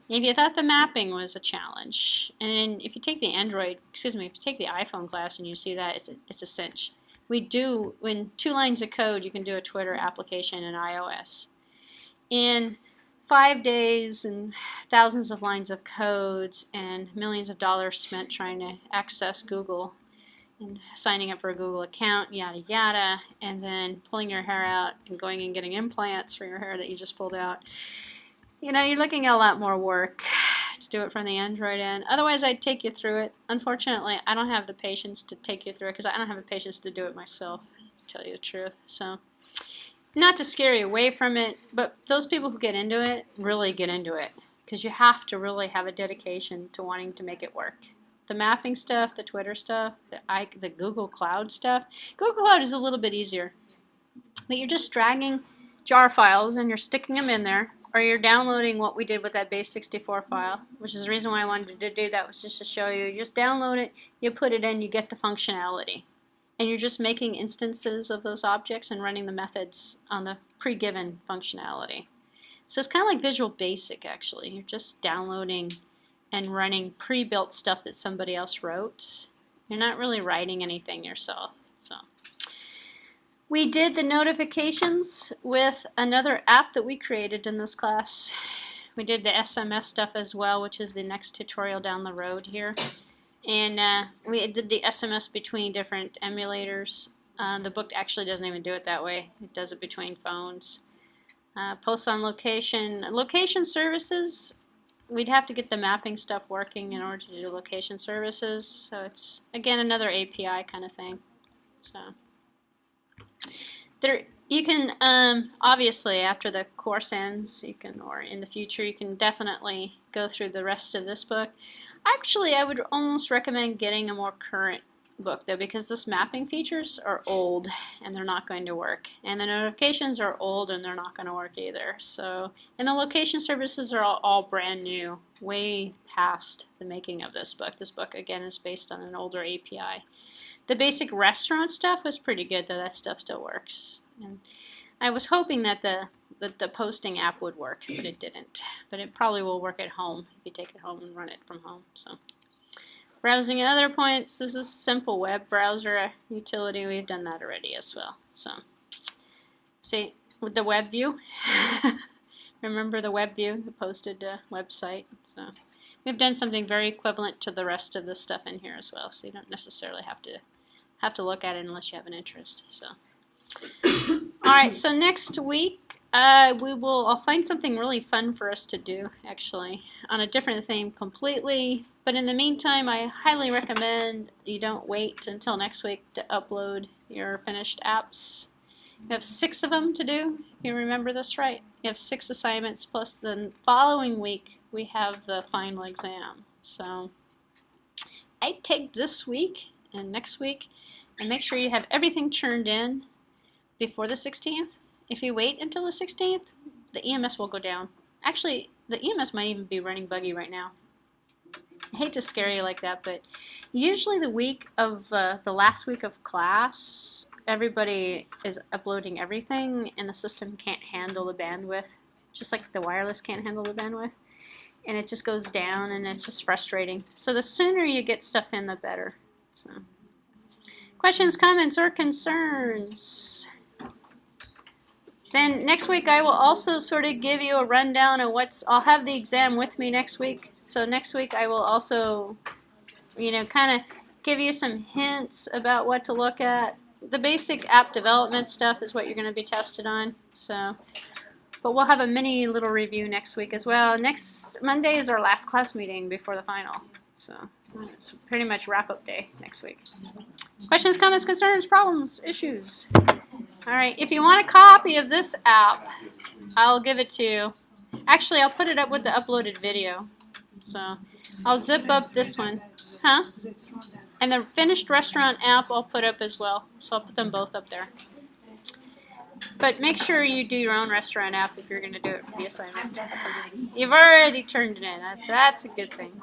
If you thought the mapping was a challenge, and if you take the iPhone class and you see that, it's a cinch. In 2 lines of code, you can do a Twitter application in iOS. In 5 days and thousands of lines of codes and millions of dollars spent trying to access Google and signing up for a Google account, yada yada, and then pulling your hair out and going and getting implants for your hair that you just pulled out. You're looking at a lot more work to do it from the Android end. Otherwise, I'd take you through it. Unfortunately, I don't have the patience to take you through it because I don't have the patience to do it myself, to tell you the truth. So, not to scare you away from it, but those people who get into it really get into it because you have to really have a dedication to wanting to make it work. The mapping stuff, the Twitter stuff, the Google Cloud stuff. Google Cloud is a little bit easier, but you're just dragging jar files and you're sticking them in there, or you're downloading what we did with that base64 file, which is the reason why I wanted to do that, was just to show you. You just download it, you put it in, you get the functionality. And you're just making instances of those objects and running the methods on the pre-given functionality. So it's kind of like Visual Basic, actually. You're just downloading and running pre-built stuff that somebody else wrote. You're not really writing anything yourself. So we did the notifications with another app that we created in this class. We did the SMS stuff as well, which is the next tutorial down the road here. And we did the SMS between different emulators. The book actually doesn't even do it that way. It does it between phones. Posts on location. Location services, we'd have to get the mapping stuff working in order to do location services. So it's, again, another API kind of thing. So you can, obviously, after the course ends, or in the future, you can definitely go through the rest of this book. Actually, I would almost recommend getting a more current book, though, because this mapping features are old and they're not going to work. And the notifications are old and they're not going to work either. So, and the location services are all brand new, way past the making of this book. This book, again, is based on an older API. The basic restaurant stuff was pretty good, though. That stuff still works. And I was hoping that the posting app would work, but it didn't. But it probably will work at home if you take it home and run it from home. So Browsing at other points, this is simple web browser utility. We've done that already as well. So, see, with the web view, remember the web view, the posted website. So, we've done something very equivalent to the rest of the stuff in here as well. So you don't necessarily have to look at it unless you have an interest. So, all right. So next week, I'll find something really fun for us to do, actually, on a different theme completely. But in the meantime, I highly recommend you don't wait until next week to upload your finished apps. You have 6 of them to do, if you remember this right. You have 6 assignments, plus the following week we have the final exam. So I take this week and next week and make sure you have everything turned in before the 16th. If you wait until the 16th, the EMS will go down. Actually, the EMS might even be running buggy right now. I hate to scare you like that, but usually the week of the last week of class, everybody is uploading everything, and the system can't handle the bandwidth, just like the wireless can't handle the bandwidth. And it just goes down, and it's just frustrating. So the sooner you get stuff in, the better. So, questions, comments, or concerns? Then next week I will also sort of give you a rundown of I'll have the exam with me next week. So next week I will also, kind of give you some hints about what to look at. The basic app development stuff is what you're going to be tested on. So, but we'll have a mini little review next week as well. Next Monday is our last class meeting before the final. So it's pretty much wrap-up day next week. Questions, comments, concerns, problems, issues? All right, if you want a copy of this app, I'll give it to you. Actually, I'll put it up with the uploaded video. So I'll zip up this one. Huh? And the finished restaurant app I'll put up as well. So I'll put them both up there. But make sure you do your own restaurant app if you're going to do it for the assignment. You've already turned it in. That's a good thing.